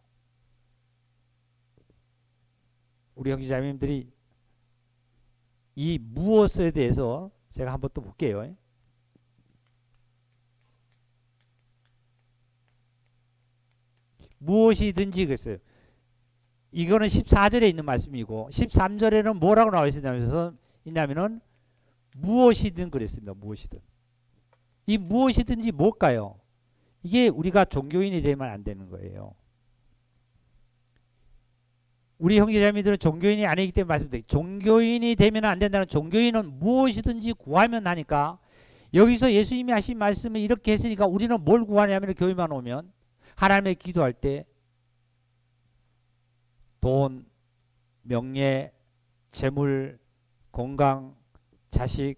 우리 형제자매님들이 이 무엇에 대해서 제가 한번 또 볼게요. 무엇이든지 그랬어요. 이거는 14절에 있는 말씀이고 13절에는 뭐라고 나와 있냐면은 무엇이든 그랬습니다. 무엇이든. 이 무엇이든지 뭘까요? 이게 우리가 종교인이 되면 안 되는 거예요. 우리 형제자매들은 종교인이 아니기 때문에 말씀드릴게요. 종교인이 되면 안 된다는, 종교인은 무엇이든지 구하면 하니까 여기서 예수님이 하신 말씀을 이렇게 했으니까 우리는 뭘 구하냐면 교회만 오면 하나님의 기도할 때 돈, 명예, 재물, 건강, 자식,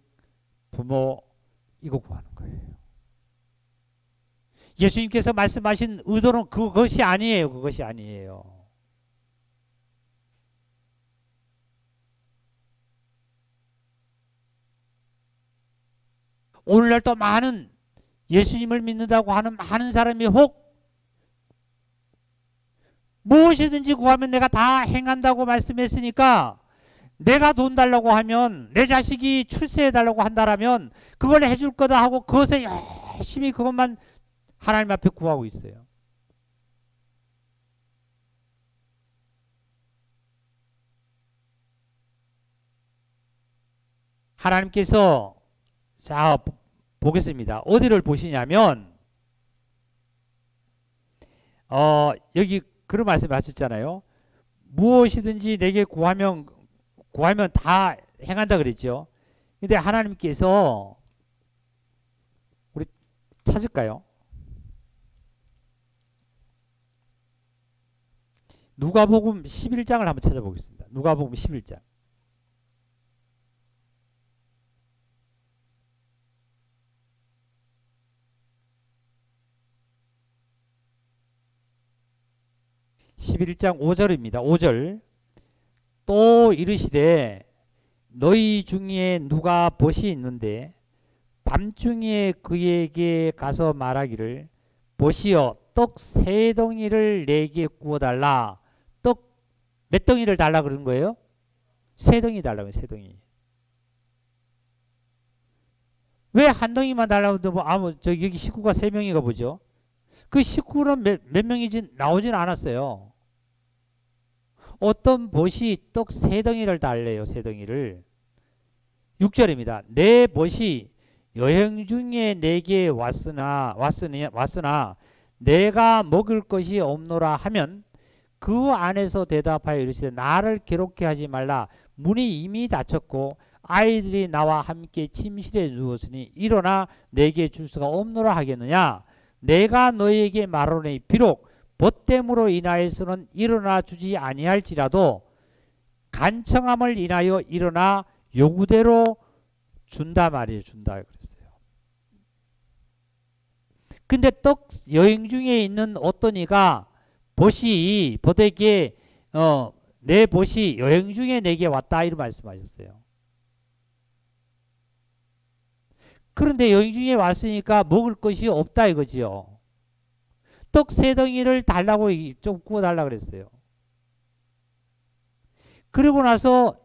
부모 이거 구하는 거예요. 예수님께서 말씀하신 의도는 그것이 아니에요. 그것이 아니에요. 오늘날 또 많은 예수님을 믿는다고 하는 많은 사람이 혹 무엇이든지 구하면 내가 다 행한다고 말씀했으니까 내가 돈 달라고 하면 내 자식이 출세해 달라고 한다라면 그걸 해줄 거다 하고 그것에 열심히 그것만 하나님 앞에 구하고 있어요. 하나님께서 자 보겠습니다. 어디를 보시냐면 여기 그런 말씀 하셨잖아요. 무엇이든지 내게 구하면 다 행한다 그랬죠. 근데 하나님께서 우리 찾을까요? 누가복음 11장을 한번 찾아보겠습니다. 누가복음 11장. (11장) 5절입니다. 5절. 또 이르시되 너희 중에 누가 벗이 있는데 밤중에 그에게 가서 말하기를 보시어 떡 3덩이를 내게 구워달라. 떡 몇 덩이를 달라 그런 거예요? 3덩이 달라고. 3덩이. 왜 한 덩이만 달라고 하면 여기 식구가 3명이가 보죠. 그 식구는 몇 명이지 나오진 않았어요. 어떤 벗이 떡 3덩이를 달래요. 3덩이를. 6절입니다. 내 벗이 여행 중에 내게 왔으나 내가 먹을 것이 없노라 하면 그 안에서 대답하여 이르시되 나를 괴롭게 하지 말라. 문이 이미 닫혔고 아이들이 나와 함께 침실에 누웠으니 일어나 내게 줄 수가 없노라 하겠느냐. 내가 너에게 말하노니 비록 벗됨으로 인하여서는 일어나 주지 아니할지라도 간청함을 인하여 일어나 요구대로 준다 말이에요. 준다 그랬어요. 근데 떡 여행 중에 있는 어떤 이가 벗에게 내 벗이 여행 중에 내게 왔다 이런 말씀하셨어요. 그런데 여행 중에 왔으니까 먹을 것이 없다 이거지요. 떡 3덩이를 달라고 좀 구워달라 그랬어요. 그리고 나서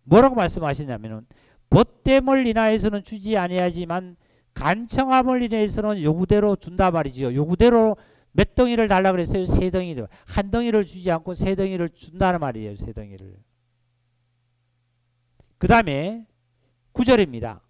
뭐라고 말씀하시냐면은 벗됨을 인하여서는 주지 아니하지만 간청함을 인해서는 요구대로 준다 말이지요. 요구대로 몇 덩이를 달라 그랬어요? 3덩이를. 한 덩이를 주지 않고 3덩이를 준다는 말이에요. 3덩이를. 그 다음에 9절입니다.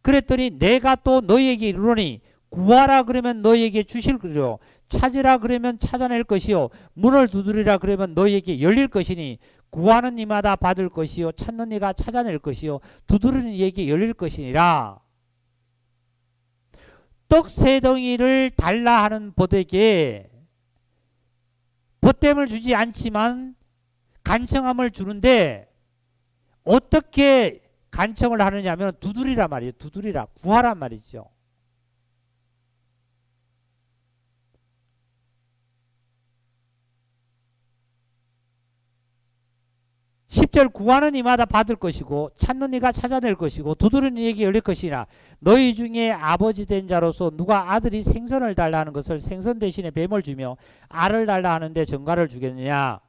그랬더니 내가 또 너희에게 이르노니 구하라 그러면 너희에게 주실 것이요 찾으라 그러면 찾아낼 것이요 문을 두드리라 그러면 너희에게 열릴 것이니 구하는 이마다 받을 것이요 찾는 이가 찾아낼 것이요 두드리는 이에게 열릴 것이니라. 떡 세 덩이를 달라 하는 벗에게 보탬을 주지 않지만 간청함을 주는데 어떻게 간청을 하느냐 하면 두드리라 말이에요. 두드리라. 구하란 말이죠. 10절 구하는 이마다 받을 것이고 찾는 이가 찾아낼 것이고 두드리는 이에게 열릴 것이나 너희 중에 아버지 된 자로서 누가 아들이 생선을 달라 하는 것을 생선 대신에 뱀을 주며 알을 달라 하는데 전갈을 주겠느냐.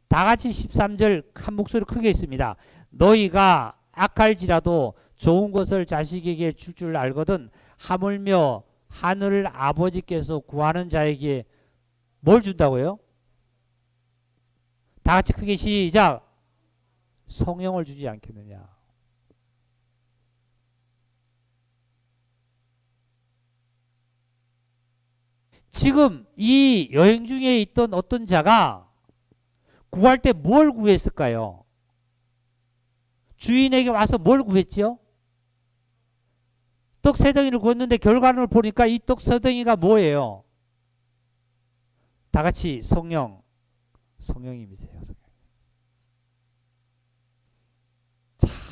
다같이 13절 한 목소리 크게 있습니다. 너희가 악할지라도 좋은 것을 자식에게 줄 줄 알거든 하물며 하늘 아버지께서 구하는 자에게 뭘 준다고요? 다같이 크게 시작. 성령을 주지 않겠느냐. 지금 이 여행 중에 있던 어떤 자가 구할 때 뭘 구했을까요? 주인에게 와서 뭘 구했지요? 떡 세 덩이를 구했는데 결과를 보니까 이 떡 세 덩이가 뭐예요? 다 같이 성령, 성령님이세요. 성령.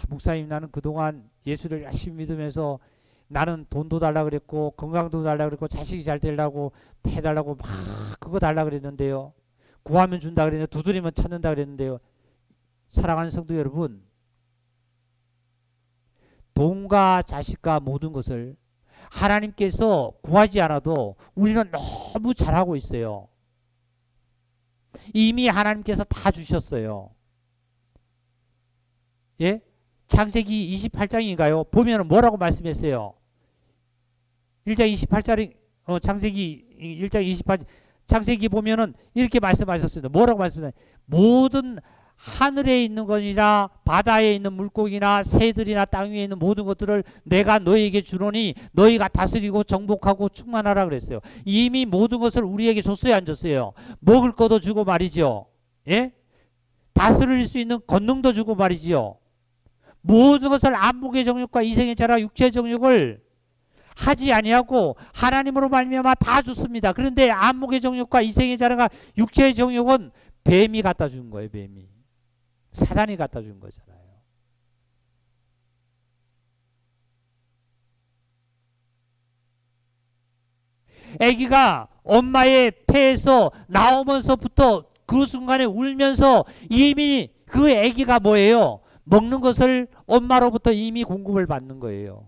목사님 나는 그동안 예수를 열심히 믿으면서 나는 돈도 달라 그랬고 건강도 달라 그랬고 자식이 잘 되려고 해달라고 막 그거 달라 그랬는데요. 구하면 준다 그랬는데 두드리면 찾는다 그랬는데요. 사랑하는 성도 여러분, 돈과 자식과 모든 것을 하나님께서 구하지 않아도 우리는 너무 잘하고 있어요. 이미 하나님께서 다 주셨어요. 예? 창세기 28장인가요? 보면 뭐라고 말씀했어요? 1장 28장이 창세기 1장 28 창세기 보면은 이렇게 말씀하셨습니다. 뭐라고 말씀하셨나요? 모든 하늘에 있는 것이나 바다에 있는 물고기나 새들이나 땅 위에 있는 모든 것들을 내가 너희에게 주노니 너희가 다스리고 정복하고 충만하라 그랬어요. 이미 모든 것을 우리에게 줬어요, 안 줬어요? 먹을 것도 주고 말이죠. 예? 다스릴 수 있는 권능도 주고 말이지요. 모든 것을 안목의 정욕과 이생의 자라 육체의 정욕을 하지 아니하고 하나님으로 말미암아 다 줬습니다. 그런데 안목의 정욕과 이생의 자라가 육체의 정욕은 뱀이 갖다 준 거예요. 뱀이. 사단이 갖다 준 거잖아요. 아기가 엄마의 폐에서 나오면서부터 그 순간에 울면서 이미 그 아기가 뭐예요? 먹는 것을 엄마로부터 이미 공급을 받는 거예요.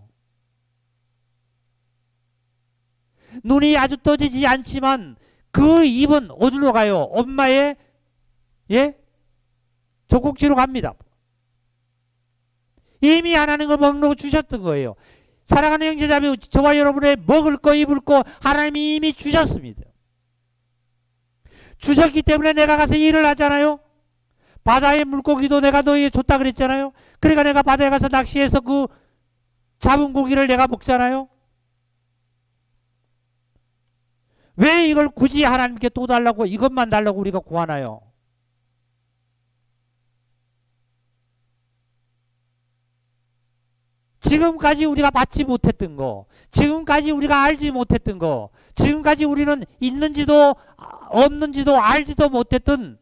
눈이 아주 떠지지 않지만 그 입은 어디로 가요? 엄마의 젖꼭지로 갑니다. 이미 하나님을 먹는 거 주셨던 거예요. 사랑하는 형제자매, 저와 여러분의 먹을 거 입을 거 하나님이 이미 주셨습니다. 주셨기 때문에 내가 가서 일을 하잖아요. 바다의 물고기도 내가 너희에 줬다 그랬잖아요. 그러니까 내가 바다에 가서 낚시해서 그 잡은 고기를 내가 먹잖아요. 왜 이걸 굳이 하나님께 또 달라고 이것만 달라고 우리가 구하나요? 지금까지 우리가 받지 못했던 거, 지금까지 우리가 알지 못했던 거, 지금까지 우리는 있는지도 없는지도 알지도 못했던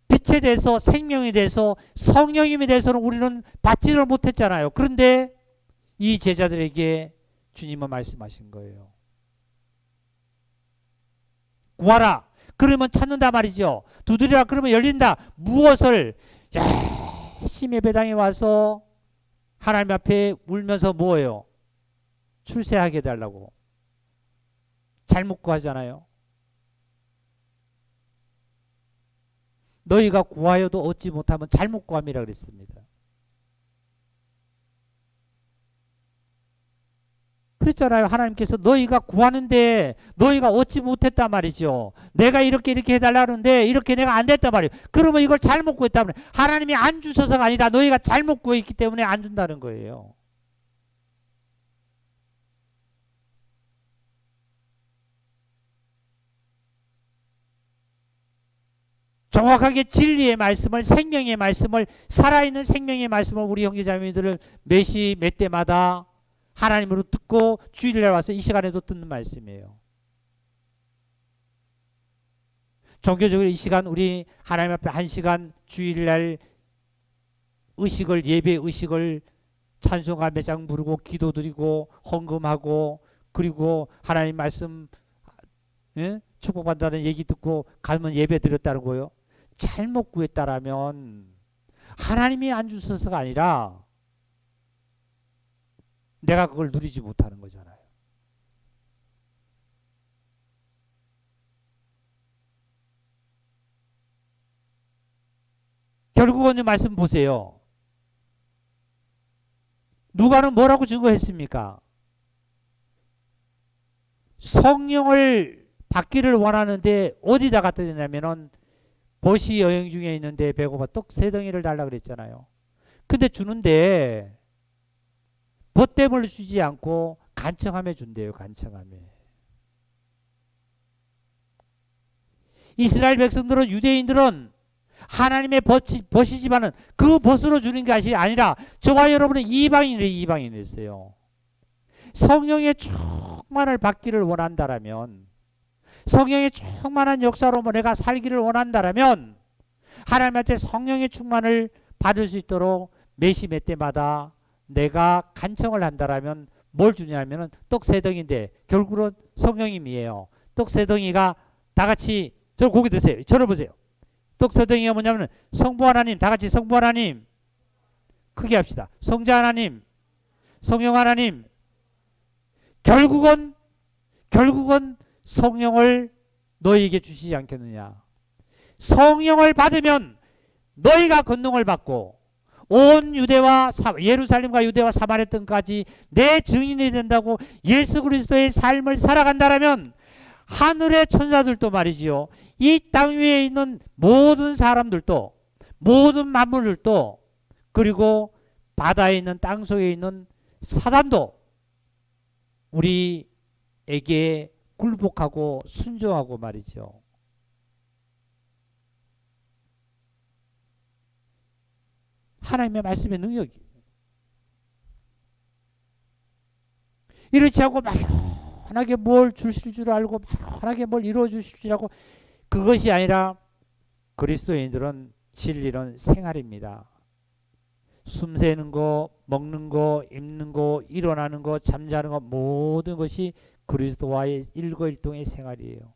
빛에 대해서, 생명에 대해서, 성령님에 대해서는 우리는 받지를 못했잖아요. 그런데 이 제자들에게 주님은 말씀하신 거예요. 구하라. 그러면 찾는다 말이죠. 두드리라. 그러면 열린다. 무엇을? 열심히 예배당에 와서 하나님 앞에 울면서 뭐예요? 출세하게 해달라고. 잘못 구하잖아요. 너희가 구하여도 얻지 못하면 잘못 구함이라 그랬습니다. 그랬잖아요. 하나님께서 너희가 구하는데 너희가 얻지 못했단 말이죠. 내가 이렇게 해달라는데 이렇게 내가 안 됐단 말이에요. 그러면 이걸 잘못 구했단 말이에요. 하나님이 안 주셔서가 아니라 너희가 잘못 구했기 때문에 안 준다는 거예요. 정확하게 진리의 말씀을, 생명의 말씀을, 살아있는 생명의 말씀을 우리 형제자매들을 몇 시 몇 때마다 하나님으로 듣고 주일날 와서 이 시간에도 듣는 말씀이에요. 종교적으로 이 시간 우리 하나님 앞에 한 시간 주일날 의식을, 예배 의식을 찬송가 몇 장 부르고 기도드리고 헌금하고 그리고 하나님 말씀 축복받는다는 얘기 듣고 가면 예배 드렸다는 거요. 잘못 구했다라면 하나님이 안 주셔서가 아니라 내가 그걸 누리지 못하는 거잖아요. 결국은 이 말씀 보세요. 누가는 뭐라고 증거했습니까? 성령을 받기를 원하는데 어디다 갖다 대냐면은 벗이 여행 중에 있는데 배고파 떡 3덩이를 달라 그랬잖아요. 근데 주는데 벗됨을 주지 않고 간청함에 준대요. 간청함에. 이스라엘 백성들은, 유대인들은 하나님의 벗이지만은 그 벗으로 주는 것이 아니라 저와 여러분은 이방인이었어요. 성령의 충만을 받기를 원한다라면, 성령의 충만한 역사로 내가 살기를 원한다라면 하나님한테 성령의 충만을 받을 수 있도록 몇 시 몇 때마다 내가 간청을 한다라면 뭘 주냐면은 떡 3덩인데 결국은 성령님이에요. 떡 3덩이가 다 같이, 저 고기 드세요. 저를 보세요. 떡 3덩이가 뭐냐면 성부 하나님, 다 같이 성부 하나님, 크게 합시다. 성자 하나님, 성령 하나님. 결국은 성령을 너희에게 주시지 않겠느냐. 성령을 받으면 너희가 권능을 받고 온 유대와 예루살렘과 유대와 사마리아 땅까지 내 증인이 된다고 예수 그리스도의 삶을 살아간다라면 하늘의 천사들도 말이지요. 이 땅 위에 있는 모든 사람들도, 모든 만물들도, 그리고 바다에 있는, 땅 속에 있는 사단도 우리에게 굴복하고 순종하고 말이죠. 하나님의 말씀의 능력이. 이렇지 않고 막연하게 뭘 주실 줄 알고 막연하게 뭘 이루어 주실 줄 알고, 그것이 아니라 그리스도인들은 진리는 생활입니다. 숨쉬는 거, 먹는 거, 입는 거, 일어나는 거, 잠자는 거, 모든 것이 그리스도와의 일거일동의 생활이에요.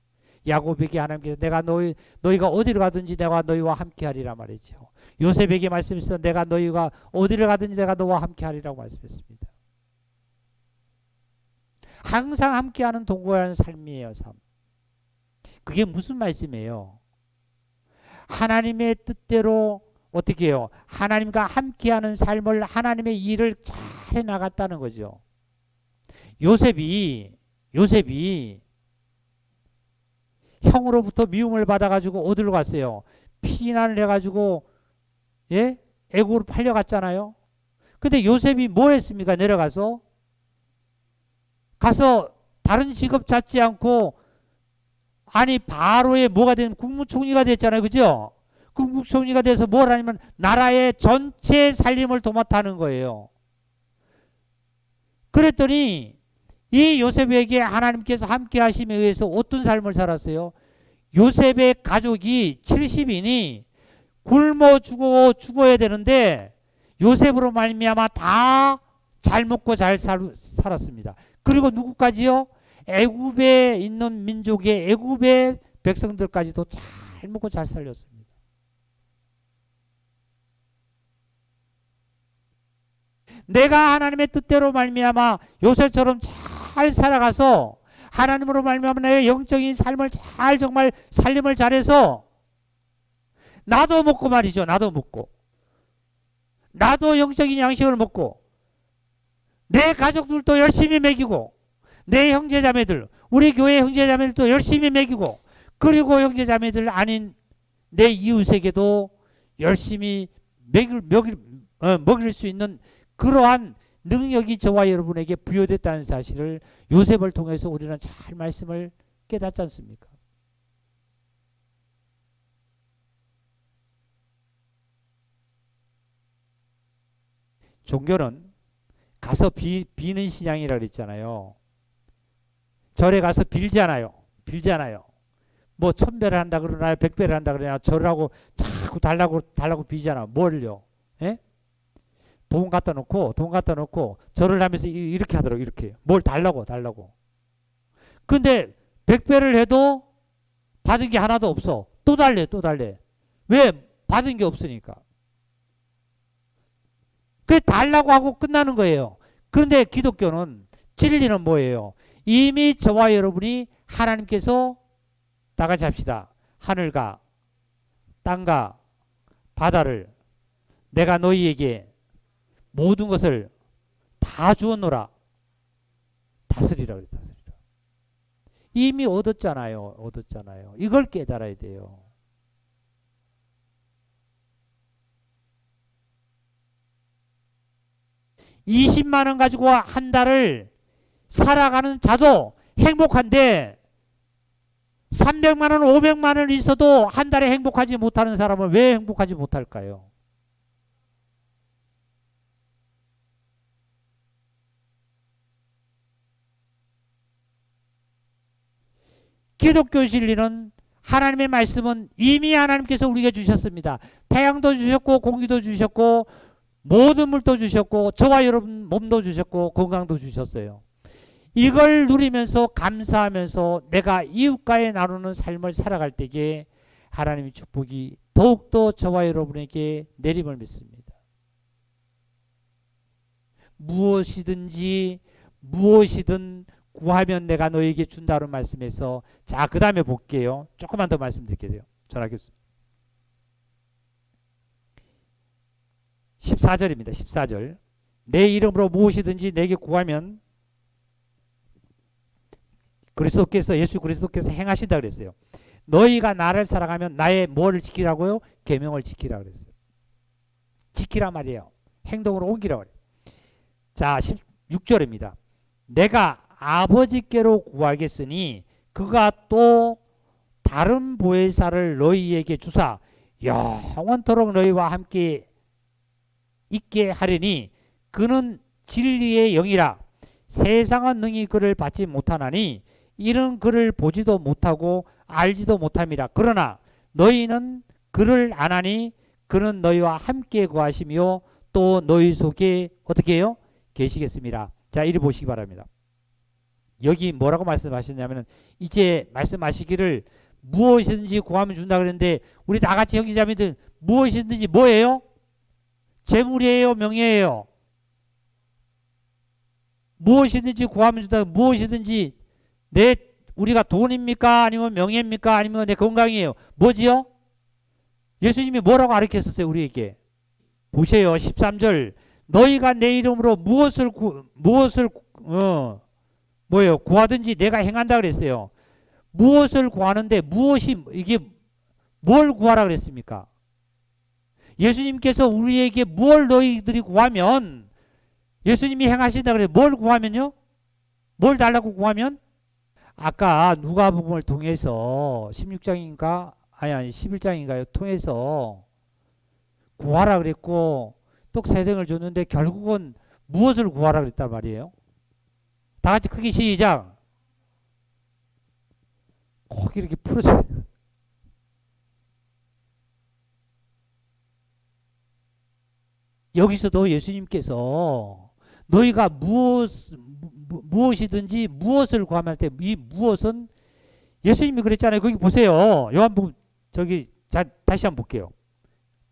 야곱에게 하나님께서 내가 너희가 어디를 가든지 내가 너희와 함께 하리라 말이죠. 요셉에게 말씀하셨다. 내가 너희가 어디를 가든지 내가 너와 함께 하리라고 말씀했습니다. 항상 함께하는 동거하는 삶이에요. 삶. 그게 무슨 말씀이에요? 하나님의 뜻대로 어떻게 해요? 하나님과 함께하는 삶을, 하나님의 일을 잘 해나갔다는 거죠. 요셉이 형으로부터 미움을 받아가지고 어디로 갔어요? 피난을 해가지고 애국으로 팔려갔잖아요. 근데 요셉이 뭐 했습니까? 내려가서 다른 직업 잡지 않고, 아니 바로의 뭐가 된 국무총리가 됐잖아요. 그죠? 국무총리가 돼서 뭘 하냐면 나라의 전체 살림을 도맡아하는 거예요. 그랬더니 이 요셉에게 하나님께서 함께 하심에 의해서 어떤 삶을 살았어요? 요셉의 가족이 70인이 굶어 죽어야 되는데 요셉으로 말미암아 다 잘 먹고 잘 살았습니다. 그리고 누구까지요? 애굽에 있는 민족의, 애굽의 백성들까지도 잘 먹고 잘 살렸습니다. 내가 하나님의 뜻대로 말미암아 요셉처럼 잘 살아가서 하나님으로 말미암아 나의 영적인 삶을 잘, 정말 살림을 잘해서 나도 먹고 말이죠. 나도 먹고, 나도 영적인 양식을 먹고, 내 가족들도 열심히 먹이고, 내 형제자매들, 우리 교회 형제자매들도 열심히 먹이고, 그리고 형제자매들 아닌 내 이웃에게도 열심히 먹일 수 있는 그러한 능력이 저와 여러분에게 부여됐다는 사실을 요셉을 통해서 우리는 잘 말씀을 깨닫지 않습니까? 종교는 가서 비는 신앙이라 그랬잖아요. 절에 가서 빌잖아요. 빌잖아요. 뭐 1000배를 한다 그러나요? 100배를 한다 그러냐? 절하고 자꾸 달라고 비잖아. 뭘요? 예? 돈 갖다 놓고 절을 하면서 이렇게 하더라고. 이렇게. 뭘 달라고. 근데 100배를 해도 받은 게 하나도 없어. 또 달래. 왜? 받은 게 없으니까. 그 달라고 하고 끝나는 거예요. 그런데 기독교는 진리는 뭐예요? 이미 저와 여러분이 하나님께서 다 같이 합시다. 하늘과 땅과 바다를 내가 너희에게 모든 것을 다 주었노라. 다스리라 그랬다. 이미 얻었잖아요. 이걸 깨달아야 돼요. (20만 원) 가지고 한 달을 살아가는 자도 행복한데 300만 원, 500만 원 있어도 한 달에 행복하지 못하는 사람은 왜 행복하지 못할까요? 기독교 진리는 하나님의 말씀은 이미 하나님께서 우리에게 주셨습니다. 태양도 주셨고 공기도 주셨고 모든 물도 주셨고 저와 여러분 몸도 주셨고 건강도 주셨어요. 이걸 누리면서 감사하면서 내가 이웃과의 나누는 삶을 살아갈 때에 하나님의 축복이 더욱더 저와 여러분에게 내림을 믿습니다. 무엇이든 구하면 내가 너에게 준다는 말씀에서 자, 그 다음에 볼게요. 조금만 더 말씀드릴게요. 전하겠습니다. 14절입니다. 14절. 내 이름으로 무엇이든지 내게 구하면 예수 그리스도께서 행하신다 그랬어요. 너희가 나를 사랑하면 나의 뭐를 지키라고요? 계명을 지키라 그랬어요. 지키라 말이에요. 행동으로 옮기라 그래요. 자, 16절입니다. 내가 아버지께로 구하겠으니 그가 또 다른 보혜사를 너희에게 주사 영원토록 너희와 함께 있게 하리니 그는 진리의 영이라. 세상은 능히 그를 받지 못하나니 이는 그를 보지도 못하고 알지도 못함이라. 그러나 너희는 그를 아나니 그는 너희와 함께 거하시며 또 너희 속에 어떻게 해요? 계시겠습니다. 자, 이리 보시기 바랍니다. 여기 뭐라고 말씀하셨냐면 이제 말씀하시기를 무엇이든지 구하면 준다 그랬는데 우리 다 같이 형제자매들 무엇이든지 뭐예요? 재물이에요? 명예예요? 무엇이든지 구하면 준다. 무엇이든지 우리가 돈입니까? 아니면 명예입니까? 아니면 내 건강이에요? 뭐지요? 예수님이 뭐라고 가르쳤었어요? 우리에게. 보세요. 13절. 너희가 내 이름으로 무엇을 구하든지 내가 행한다 그랬어요. 무엇을 구하는데 이게 뭘 구하라 그랬습니까? 예수님께서 우리에게 뭘 너희들이 구하면 예수님이 행하신다 그래요. 뭘 구하면요? 뭘 달라고 구하면? 아까 누가복음을 통해서 16장인가? 아니 11장인가요? 통해서 구하라 그랬고 떡 3등을 줬는데 결국은 무엇을 구하라 그랬단 말이에요? 다 같이 크게 시작. 꼭 이렇게 풀어줘야 돼요. 여기서도 예수님께서 너희가 무엇이든지 무엇을 구하면 할 때 이 무엇은 예수님이 그랬잖아요. 거기 보세요. 요한복음 다시 한번 볼게요.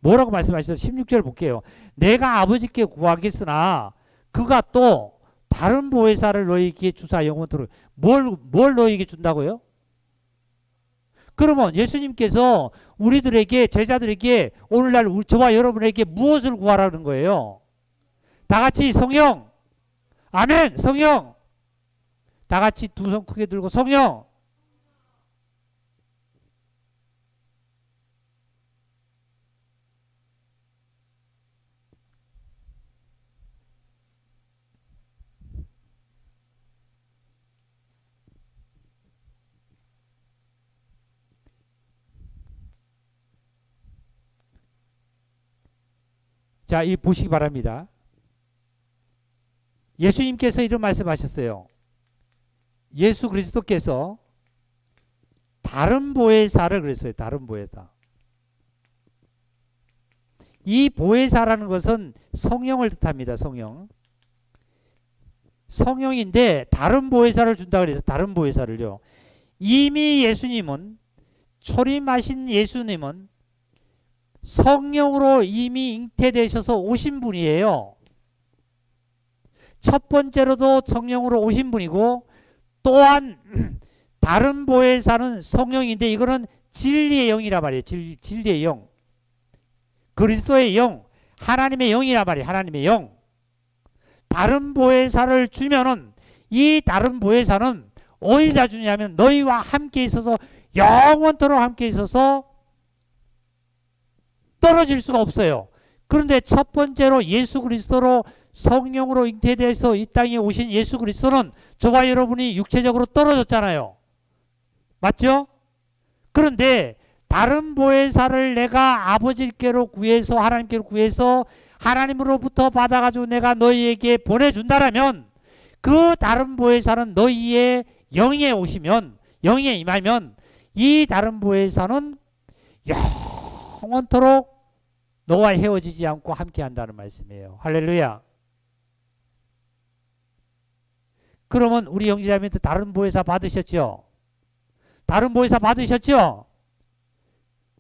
뭐라고 말씀하셨어요? 16절 볼게요. 내가 아버지께 구하겠으나 그가 또 다른 보혜사를 너희에게 주사 영원토록. 뭘 너희에게 준다고요? 그러면 예수님께서 우리들에게 제자들에게 오늘날 저와 여러분에게 무엇을 구하라는 거예요? 다 같이 성령. 아멘. 성령. 다 같이 두 손 크게 들고 성령. 자, 이 보시기 바랍니다. 예수님께서 이런 말씀하셨어요. 예수 그리스도께서 다른 보혜사를 그랬어요. 다른 보혜사. 이 보혜사라는 것은 성령을 뜻합니다. 성령. 성령인데 다른 보혜사를 준다 그래서 다른 보혜사를요. 이미 예수님은 초림하신 예수님은 성령으로 이미 잉태되셔서 오신 분이에요. 첫 번째로도 성령으로 오신 분이고 또한 다른 보혜사는 성령인데 이거는 진리의 영이라 말이에요. 진리의 영. 그리스도의 영. 하나님의 영이라 말이에요. 하나님의 영. 다른 보혜사를 주면은 이 다른 보혜사는 어디다 주냐면 너희와 함께 있어서 영원토록 함께 있어서 떨어질 수가 없어요. 그런데 첫 번째로 예수 그리스도로 성령으로 잉태돼서 이 땅에 오신 예수 그리스도는 저와 여러분이 육체적으로 떨어졌잖아요. 맞죠? 그런데 다른 보혜사를 내가 아버지께로 구해서 하나님께로 구해서 하나님으로부터 받아가지고 내가 너희에게 보내준다라면 그 다른 보혜사는 너희의 영에 오시면 영에 임하면 이 다른 보혜사는 영원토록 너와 헤어지지 않고 함께 한다는 말씀이에요. 할렐루야. 그러면 우리 형제자매들 다른 보혜사 받으셨죠? 다른 보혜사 받으셨죠?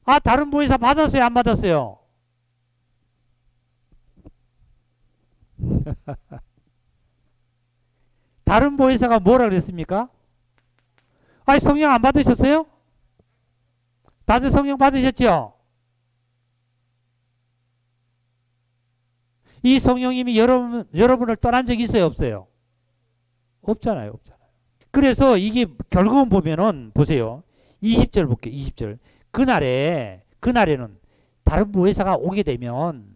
아, 다른 보혜사 받았어요? 안 받았어요? 다른 보혜사가 뭐라 그랬습니까? 아니, 성령 안 받으셨어요? 다들 성령 받으셨죠? 이 성령님이 여러분을 떠난 적이 있어요? 없어요? 없잖아요. 없잖아요. 그래서 이게 결국은 보면은 보세요. 20절 볼게요. 20절. 그날에는 다른 보혜사가 오게 되면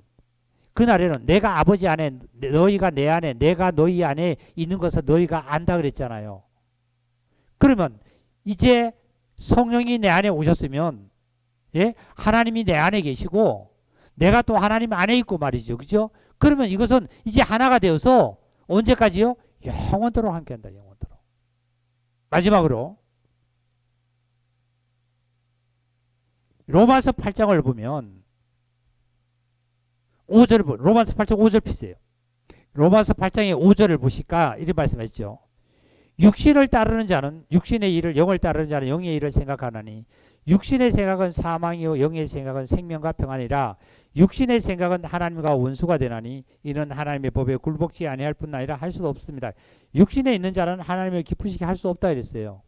그날에는 내가 아버지 안에 너희가 내 안에 내가 너희 안에 있는 것을 너희가 안다 그랬잖아요. 그러면 이제 성령이 내 안에 오셨으면 예? 하나님이 내 안에 계시고 내가 또 하나님 안에 있고 말이죠. 그죠? 그러면 이것은 이제 하나가 되어서 언제까지요? 영원토록 함께한다. 영원토록. 마지막으로 로마서 8장을 보면 5절을 로마서 8장 5절 피세요. 로마서 8장의 5절을 보실까 이런 말씀하시죠. 육신을 따르는 자는 육신의 일을 영을 따르는 자는 영의 일을 생각하나니 육신의 생각은 사망이요 영의 생각은 생명과 평안이라. 육신의 생각은 하나님과 원수가 되나니 이는 하나님의 법에 굴복지 아니할 뿐 아니라 할 수도 없습니다. 육신에 있는 자는 하나님을 기쁘시게 할 수 없다 이랬어요.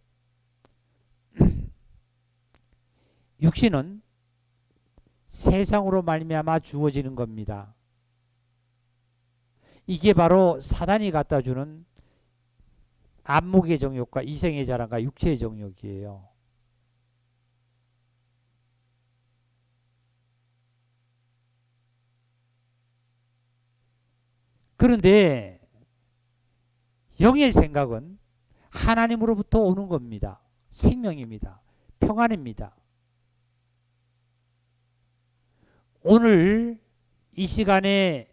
육신은 세상으로 말미암아 주어지는 겁니다. 이게 바로 사단이 갖다 주는 안목의 정욕과 이생의 자랑과 육체의 정욕이에요. 그런데 영의 생각은 하나님으로부터 오는 겁니다. 생명입니다. 평안입니다. 오늘 이 시간에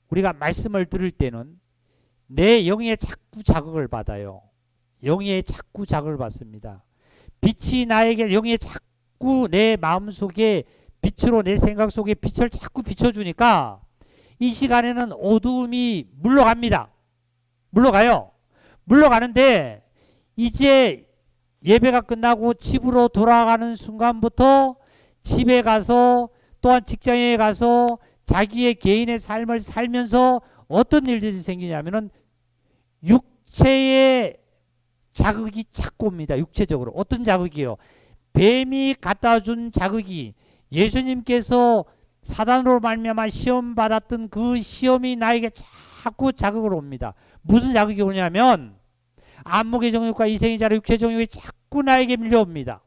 우리가 말씀을 들을 때는 내 영에 자꾸 자극을 받아요. 영에 자꾸 자극을 받습니다. 빛이 나에게 영에 자꾸 내 마음속에 빛으로 내 생각 속에 빛을 자꾸 비춰주니까 이 시간에는 어두움이 물러갑니다. 물러가요. 물러가는데 이제 예배가 끝나고 집으로 돌아가는 순간부터 집에 가서 또한 직장에 가서 자기의 개인의 삶을 살면서 어떤 일들이 생기냐면은 육체의 자극이 자꾸 옵니다. 육체적으로. 어떤 자극이요? 뱀이 갖다 준 자극이 예수님께서 사단으로 말미암아 시험 받았던 그 시험이 나에게 자꾸 자극으로 옵니다. 무슨 자극이 오냐면 안목의 정욕과 이생의 자랑 육체의 정욕이 자꾸 나에게 밀려옵니다.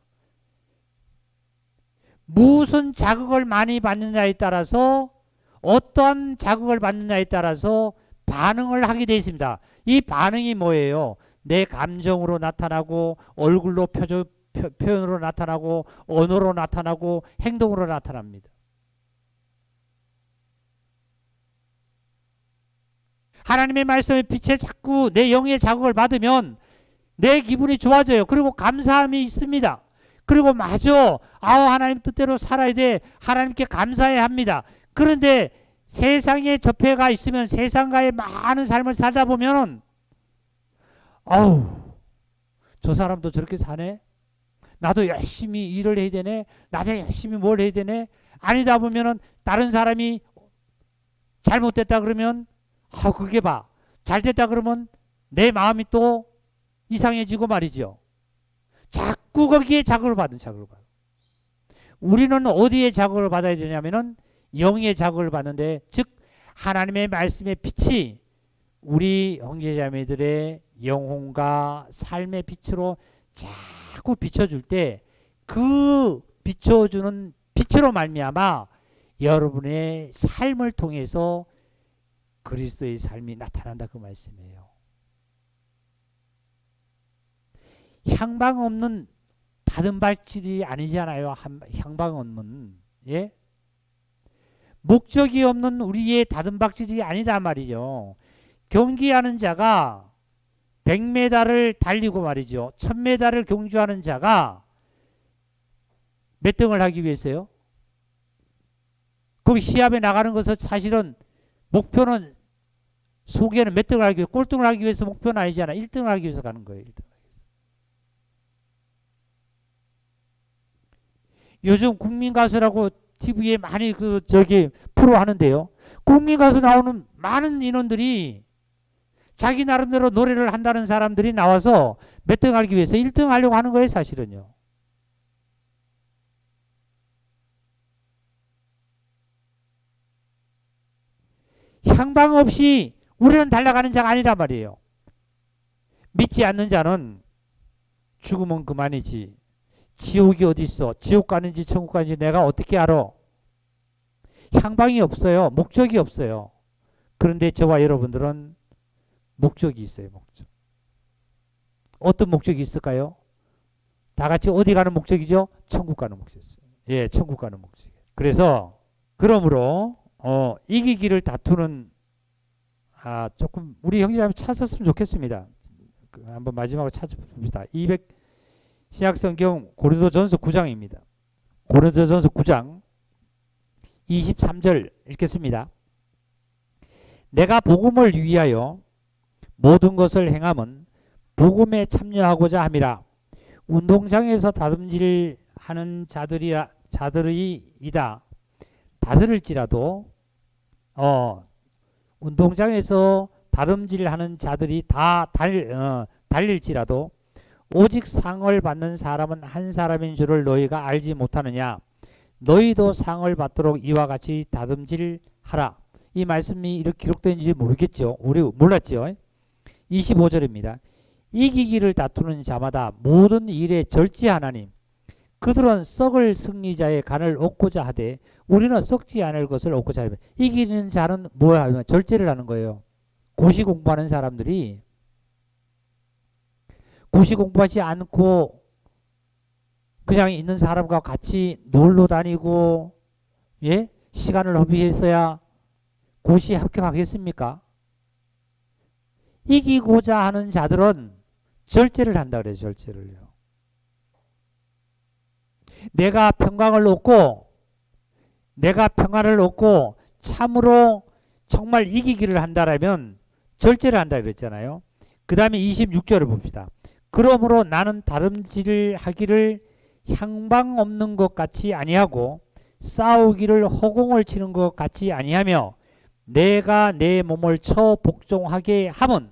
무슨 자극을 많이 받느냐에 따라서 어떤 자극을 받느냐에 따라서 반응을 하게 되어 있습니다. 이 반응이 뭐예요? 내 감정으로 나타나고 얼굴로 표현으로 나타나고 언어로 나타나고 행동으로 나타납니다. 하나님의 말씀의 빛에 자꾸 내 영의 자극을 받으면 내 기분이 좋아져요. 그리고 감사함이 있습니다. 그리고 맞아. 하나님 뜻대로 살아야 돼. 하나님께 감사해야 합니다. 그런데 세상에 접해가 있으면 세상과의 많은 삶을 살다 보면 저 사람도 저렇게 사네. 나도 열심히 일을 해야 되네. 나도 열심히 뭘 해야 되네. 아니다 보면은 다른 사람이 잘못됐다 그러면 그게 봐. 잘됐다 그러면 내 마음이 또 이상해지고 말이죠. 자꾸 거기에 자극을 받아. 우리는 어디에 자극을 받아야 되냐면은 영의 자극을 받는데, 즉 하나님의 말씀의 빛이 우리 형제자매들의 영혼과 삶의 빛으로 자꾸 비춰줄 때 그 비춰주는 빛으로 말미암아 여러분의 삶을 통해서 그리스도의 삶이 나타난다, 그 말씀이에요. 향방 없는 다른 발길이 아니잖아요. 향방 없는, 예? 목적이 없는 우리의 다른 박질이 아니다 말이죠. 경기하는 자가 100m를 달리고 말이죠. 1000m를 경주하는 자가 몇 등을 하기 위해서요? 거기 시합에 나가는 것은 사실은 목표는, 속에는 몇 등을 하기 위해서, 꼴등을 하기 위해서 목표는 아니잖아. 1등을 하기 위해서 가는 거예요. 1등. 요즘 국민가수라고 TV에 많이 프로 하는데요. 국민가수 나오는 많은 인원들이 자기 나름대로 노래를 한다는 사람들이 나와서 몇 등 하기 위해서 1등 하려고 하는 거예요, 사실은요. 향방 없이 우리는 달려가는 자가 아니란 말이에요. 믿지 않는 자는 죽으면 그만이지. 지옥이 어디 있어? 지옥 가는지 천국 가는지 내가 어떻게 알아? 향방이 없어요. 목적이 없어요. 그런데 저와 여러분들은 목적이 있어요. 목적. 어떤 목적이 있을까요? 다 같이 어디 가는 목적이죠? 천국 가는 목적이죠. 예, 천국 가는 목적. 그래서 그러므로 이기기를 다투는, 조금 우리 형제자매 찾았으면 좋겠습니다. 한번 마지막으로 찾아봅시다. 신약성경 고린도전서 9장입니다. 고린도전서 9장 23절 읽겠습니다. 내가 복음을 위하여 모든 것을 행함은 복음에 참여하고자 함이라. 운동장에서 다듬질하는 자들이이다. 다스릴지라도 운동장에서 다름질하는 자들이 다 달릴지라도 오직 상을 받는 사람은 한 사람인 줄을 너희가 알지 못하느냐. 너희도 상을 받도록 이와 같이 다듬질하라. 이 말씀이 이렇게 기록된지 모르겠죠. 우리 몰랐죠. 25절입니다. 이기기를 다투는 자마다 모든 일에 절제하나니 그들은 썩을 승리자의 간을 얻고자 하되 우리는 썩지 않을 것을 얻고자 하며. 이기는 자는 뭐야 하면 절제를 하는 거예요. 고시 공부하는 사람들이 고시 공부하지 않고 그냥 있는 사람과 같이 놀러 다니고, 예? 시간을 허비했어야 고시 합격하겠습니까? 이기고자 하는 자들은 절제를 한다 그래요. 절제를요. 내가 평강을 얻고 참으로 정말 이기기를 한다라면 절제를 한다 그랬잖아요. 그 다음에 26절을 봅시다. 그러므로 나는 다름질을 하기를 향방 없는 것 같이 아니하고 싸우기를 허공을 치는 것 같이 아니하며 내가 내 몸을 쳐 복종하게 함은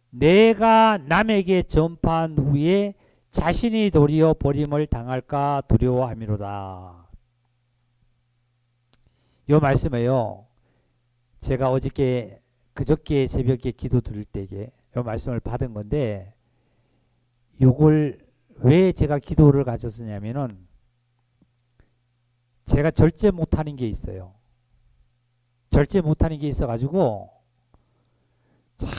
내가 남에게 전파한 후에 자신이 도리어 버림을 당할까 두려워함이로다. 이 말씀에요. 제가 그저께 새벽에 기도 드릴 때에 이 말씀을 받은 건데, 요걸 왜 제가 기도를 가졌었냐면은 제가 절제 못하는 게 있어요. 절제 못하는 게 있어가지고 참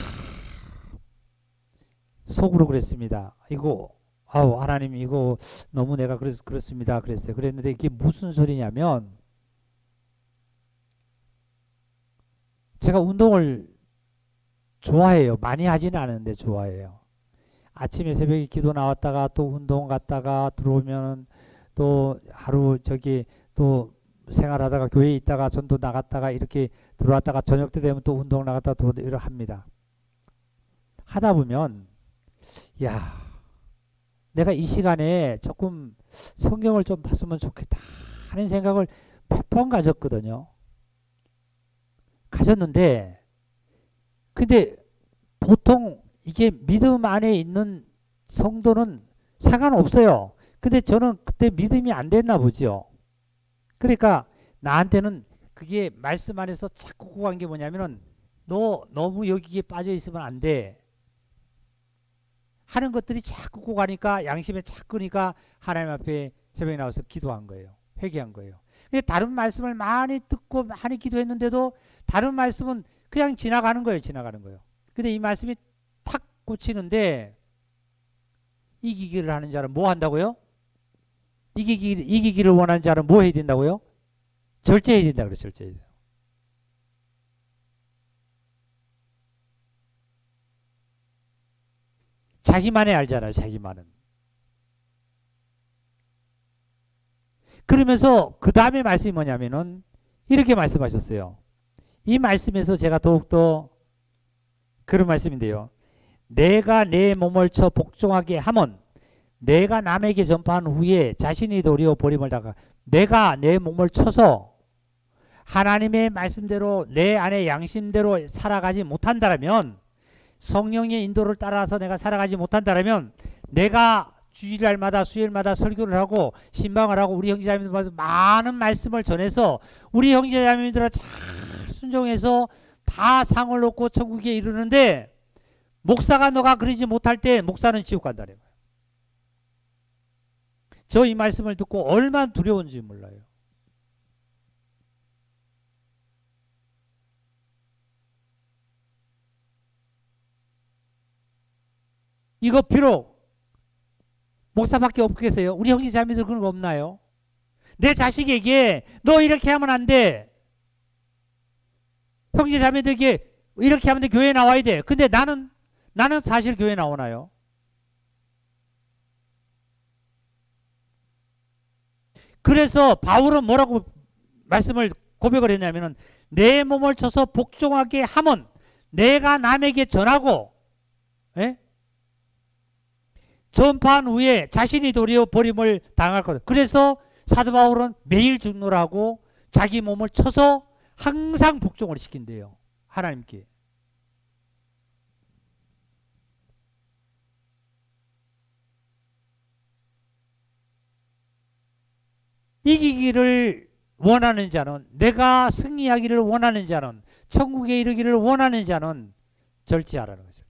속으로 그랬습니다. 이거 하나님 이거 너무 내가 그렇습니다. 그랬어요. 그랬는데 이게 무슨 소리냐면 제가 운동을 좋아해요. 많이 하지는 않은데 좋아해요. 아침에 새벽에 기도 나왔다가 또 운동 갔다가 들어오면 또 하루 저기 또 생활하다가 교회에 있다가 전도 나갔다가 이렇게 들어왔다가 저녁 때 되면 또 운동 나갔다가 또 이렇게 합니다. 하다 보면 야, 내가 이 시간에 조금 성경을 좀 봤으면 좋겠다 하는 생각을 몇 번 가졌거든요. 가졌는데 근데 보통 이게 믿음 안에 있는 성도는 상관없어요. 근데 저는 그때 믿음이 안 됐나 보죠. 그러니까 나한테는 그게 말씀 안에서 자꾸 구한 게 뭐냐면은 너 너무 여기에 빠져 있으면 안 돼. 하는 것들이 자꾸 구가니까 양심에 자꾸니까 하나님 앞에 새벽에 나와서 기도한 거예요. 회개한 거예요. 근데 다른 말씀을 많이 듣고 많이 기도했는데도 다른 말씀은 그냥 지나가는 거예요. 지나가는 거예요. 근데 이 말씀이 탁 꽂히는데 이기기를 하는 자는 뭐 한다고요? 이기기를 원하는 자는 뭐 해야 된다고요? 절제해야 된다 그래요. 절제해야 된다. 자기만이 알잖아요. 자기만은. 그러면서 그 다음에 말씀이 뭐냐면은 이렇게 말씀하셨어요. 이 말씀에서 제가 더욱더 그런 말씀인데요. 내가 내 몸을 쳐 복종하게 하면 내가 남에게 전파한 후에 자신이 도리어 버림을 당하. 내가 내 몸을 쳐서 하나님의 말씀대로 내 안에 양심대로 살아가지 못한다면 성령의 인도를 따라서 내가 살아가지 못한다면 내가 주일날마다 수요일마다 설교를 하고 신방을 하고 우리 형제자매들 많은 말씀을 전해서 우리 형제자매들을 잘 순종해서 다 상을 얻고 천국에 이르는데 목사가 너가 그러지 못할 때 목사는 지옥 간다는 거예요. 저 이 말씀을 듣고 얼마나 두려운지 몰라요. 이거 비록 목사밖에 없겠어요. 우리 형제 자매들 그런 거 없나요? 내 자식에게 너 이렇게 하면 안 돼. 형제 자매들에게 이렇게 하면 돼. 교회 나와야 돼. 근데 나는 사실 교회 나오나요? 그래서 바울은 뭐라고 말씀을 고백을 했냐면은 내 몸을 쳐서 복종하게 하면 내가 남에게 전하고 예? 전파한 후에 자신이 도리어 버림을 당할 것. 그래서 사도 바울은 매일 죽노라고 자기 몸을 쳐서 항상 복종을 시킨대요. 하나님께. 이기기를 원하는 자는 내가 승리하기를 원하는 자는 천국에 이르기를 원하는 자는 절제하라는 거죠.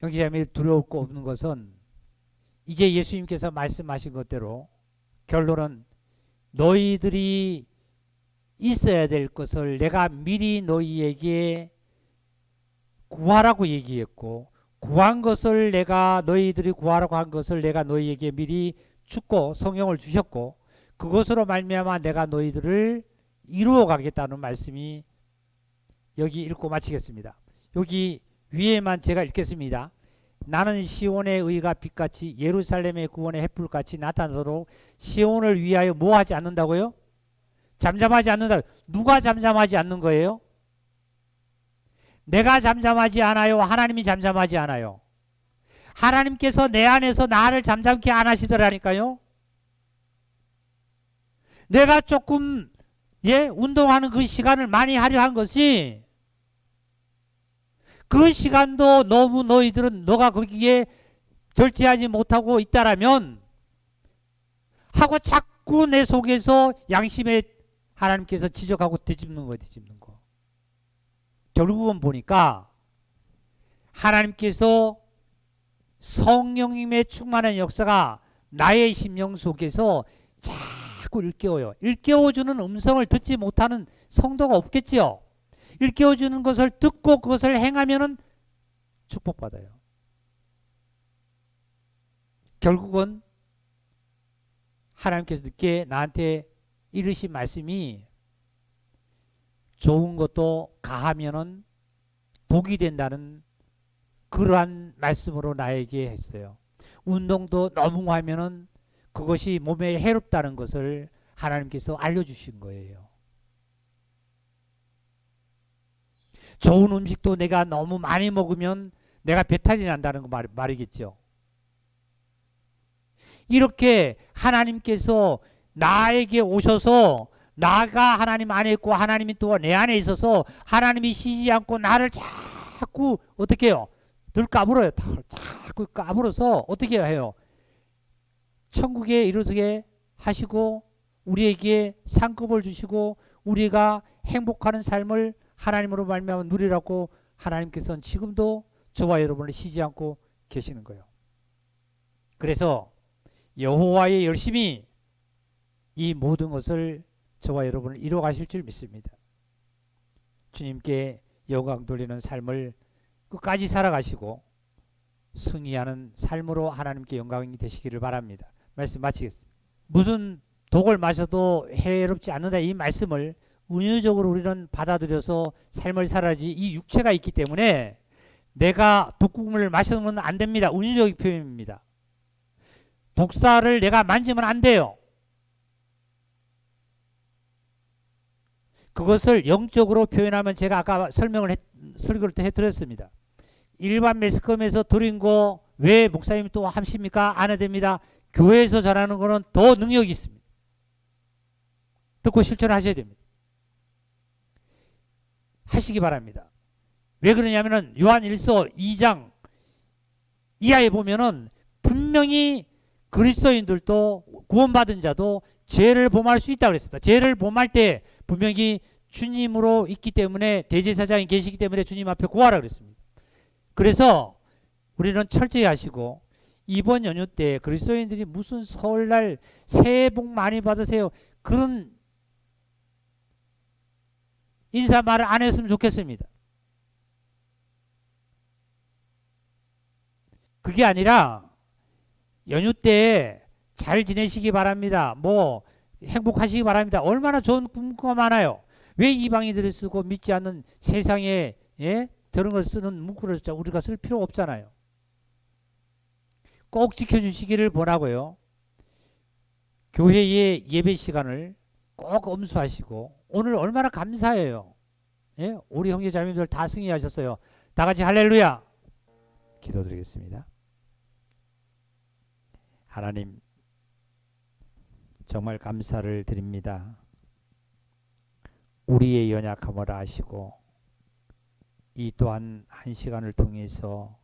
형제자매 두려울 거 없는 것은 이제 예수님께서 말씀하신 것대로 결론은 너희들이 있어야 될 것을 내가 미리 너희에게 구하라고 얘기했고 구한 것을 내가 너희들이 구하라고 한 것을 내가 너희에게 미리 주고 성령을 주셨고 그것으로 말미암아 내가 너희들을 이루어 가겠다는 말씀이 여기 읽고 마치겠습니다. 여기 위에만 제가 읽겠습니다. 나는 시온의 의가 빛같이 예루살렘의 구원의 햇불같이 나타나도록 시온을 위하여 뭐 하지 않는다고요? 잠잠하지 않는다. 누가 잠잠하지 않는 거예요? 내가 잠잠하지 않아요. 하나님이 잠잠하지 않아요. 하나님께서 내 안에서 나를 잠잠케 안 하시더라니까요. 내가 조금 운동하는 그 시간을 많이 하려 한 것이 그 시간도 너무 너희들은 너가 거기에 절제하지 못하고 있다라면 하고 자꾸 내 속에서 양심에 하나님께서 지적하고 뒤집는 거 뒤집는 거. 결국은 보니까 하나님께서 성령님의 충만한 역사가 나의 심령 속에서 자꾸 일깨워요. 일깨워주는 음성을 듣지 못하는 성도가 없겠지요. 일깨워주는 것을 듣고 그것을 행하면은 축복받아요. 결국은 하나님께서 늦게 나한테 이르신 말씀이 좋은 것도 가하면은 독이 된다는 그러한 말씀으로 나에게 했어요. 운동도 너무 하면은 그것이 몸에 해롭다는 것을 하나님께서 알려주신 거예요. 좋은 음식도 내가 너무 많이 먹으면 내가 배탈이 난다는 거 말이겠죠. 이렇게 하나님께서 나에게 오셔서 나가 하나님 안에 있고 하나님이 또 내 안에 있어서 하나님이 쉬지 않고 나를 자꾸 어떻게 해요? 늘 까불어요. 자꾸 까불어서 어떻게 해요? 천국에 이르게 하시고 우리에게 상급을 주시고 우리가 행복하는 삶을 하나님으로 말미암아 누리라고 하나님께서는 지금도 저와 여러분을 쉬지 않고 계시는 거예요. 그래서 여호와의 열심히 이 모든 것을 저와 여러분을 이루어 가실 줄 믿습니다. 주님께 영광 돌리는 삶을 끝까지 살아가시고 승리하는 삶으로 하나님께 영광이 되시기를 바랍니다. 말씀 마치겠습니다. 무슨 독을 마셔도 해롭지 않는다 이 말씀을 은유적으로 우리는 받아들여서 삶을 살아야지 이 육체가 있기 때문에 내가 독국물을 마시면 안 됩니다. 은유적인 표현입니다. 독사를 내가 만지면 안 돼요. 그것을 영적으로 표현하면 제가 아까 설교를 해드렸습니다. 일반 매스컴에서 드린 거 왜 목사님이 또 하십니까? 안 해도 됩니다. 교회에서 전하는 거는 더 능력이 있습니다. 듣고 실천하셔야 됩니다. 하시기 바랍니다. 왜 그러냐면은 요한 1서 2장 이하에 보면은 분명히 그리스도인들도 구원받은 자도 죄를 범할 수 있다고 그랬습니다. 죄를 범할 때 분명히 주님으로 있기 때문에 대제사장이 계시기 때문에 주님 앞에 구하라 그랬습니다. 그래서 우리는 철저히 하시고 이번 연휴 때 그리스도인들이 무슨 설날 새해 복 많이 받으세요 그런 인사 말을 안 했으면 좋겠습니다. 그게 아니라 연휴 때 잘 지내시기 바랍니다. 뭐 행복하시기 바랍니다. 얼마나 좋은 문구가 많아요. 왜 이방인들이 쓰고 믿지 않는 세상에 저런 걸 쓰는 문구를 우리가 쓸 필요 없잖아요. 꼭 지켜주시기를 바라고요. 교회의 예배 시간을 꼭 엄수하시고 오늘 얼마나 감사해요. 예? 우리 형제자매들 다 승리하셨어요. 다 같이 할렐루야 기도드리겠습니다. 하나님 정말 감사를 드립니다. 우리의 연약함을 아시고 이 또한 한 시간을 통해서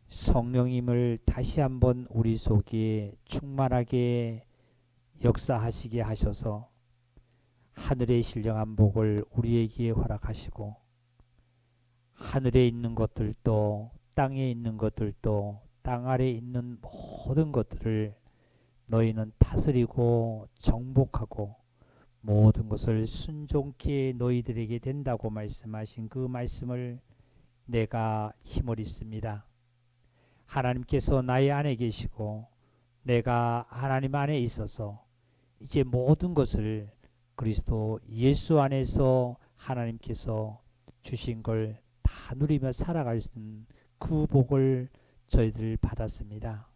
성령님을 다시 한번 우리 속에 충만하게 역사하시게 하셔서 하늘의 신령한 복을 우리에게 허락하시고 하늘에 있는 것들도 땅에 있는 것들도 땅 아래에 있는 모든 것들을 너희는 다스리고 정복하고 모든 것을 순종케 너희들에게 된다고 말씀하신 그 말씀을 내가 힘을 입습니다. 하나님께서 나의 안에 계시고 내가 하나님 안에 있어서 이제 모든 것을 그리스도 예수 안에서 하나님께서 주신 걸 다 누리며 살아갈 수 있는 그 복을 저희들 받았습니다.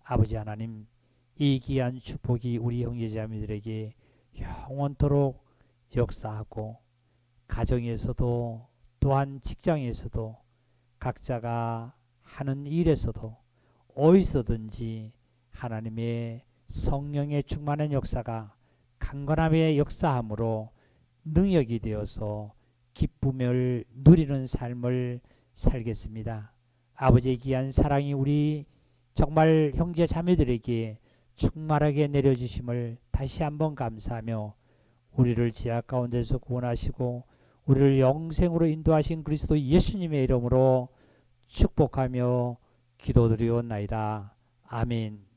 아버지 하나님 이 귀한 축복이 우리 형제자매들에게 영원토록 역사하고 가정에서도 또한 직장에서도 각자가 하는 일에서도 어디서든지 하나님의 성령의 충만한 역사가 강건함의 역사함으로 능력이 되어서 기쁨을 누리는 삶을 살겠습니다. 아버지의 귀한 사랑이 우리 정말 형제 자매들에게 충만하게 내려주심을 다시 한번 감사하며 우리를 지악 가운데서 구원하시고 우리를 영생으로 인도하신 그리스도 예수님의 이름으로 축복하며 기도드리옵나이다. 아멘.